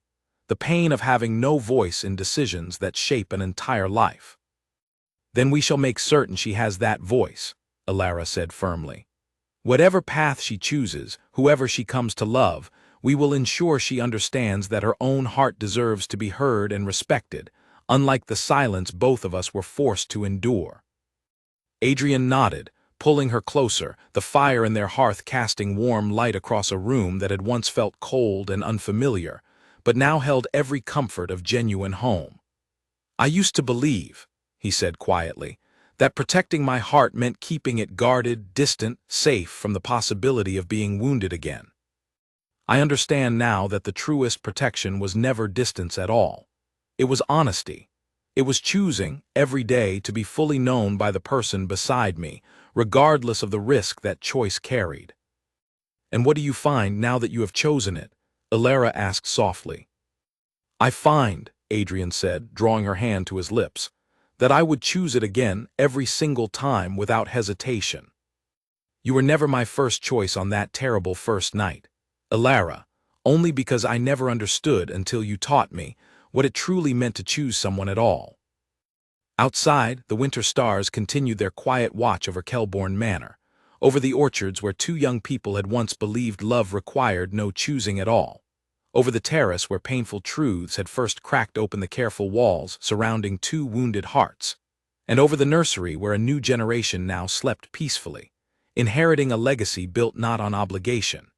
the pain of having no voice in decisions that shape an entire life." "Then we shall make certain she has that voice," Alara said firmly. "Whatever path she chooses, whoever she comes to love, we will ensure she understands that her own heart deserves to be heard and respected, unlike the silence both of us were forced to endure." Adrian nodded, pulling her closer, the fire in their hearth casting warm light across a room that had once felt cold and unfamiliar, but now held every comfort of genuine home. "I used to believe," he said quietly, "that protecting my heart meant keeping it guarded, distant, safe from the possibility of being wounded again. I understand now that the truest protection was never distance at all. It was honesty. It was choosing, every day, to be fully known by the person beside me, regardless of the risk that choice carried." "And what do you find now that you have chosen it?" Alara asked softly. "I find," Adrian said, drawing her hand to his lips, "that I would choose it again every single time without hesitation. You were never my first choice on that terrible first night, Alara, only because I never understood until you taught me what it truly meant to choose someone at all." Outside, the winter stars continued their quiet watch over Kelbourne Manor, over the orchards where two young people had once believed love required no choosing at all, over the terrace where painful truths had first cracked open the careful walls surrounding two wounded hearts, and over the nursery where a new generation now slept peacefully, inheriting a legacy built not on obligation,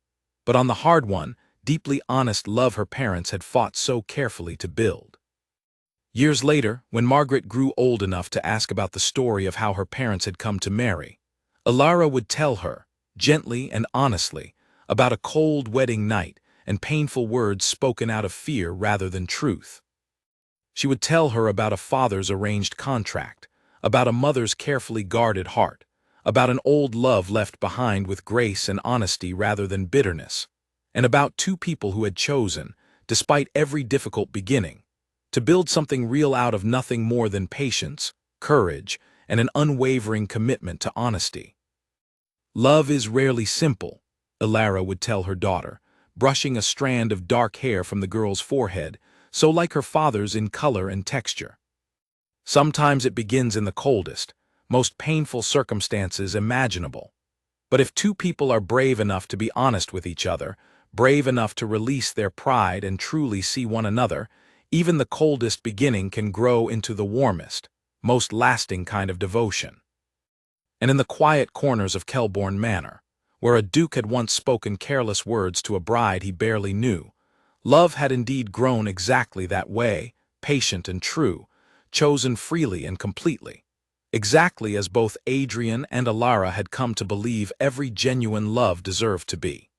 but on the hard one, deeply honest love her parents had fought so carefully to build. Years later, when Margaret grew old enough to ask about the story of how her parents had come to marry, Alara would tell her, gently and honestly, about a cold wedding night and painful words spoken out of fear rather than truth. She would tell her about a father's arranged contract, about a mother's carefully guarded heart, about an old love left behind with grace and honesty rather than bitterness, and about two people who had chosen, despite every difficult beginning, to build something real out of nothing more than patience, courage, and an unwavering commitment to honesty. Love is rarely simple, Ilara would tell her daughter, brushing a strand of dark hair from the girl's forehead, so like her father's in color and texture. Sometimes it begins in the coldest, most painful circumstances imaginable. But if two people are brave enough to be honest with each other, brave enough to release their pride and truly see one another, even the coldest beginning can grow into the warmest, most lasting kind of devotion. And in the quiet corners of Kelbourne Manor, where a duke had once spoken careless words to a bride he barely knew, love had indeed grown exactly that way, patient and true, chosen freely and completely, exactly as both Adrian and Ilara had come to believe every genuine love deserved to be.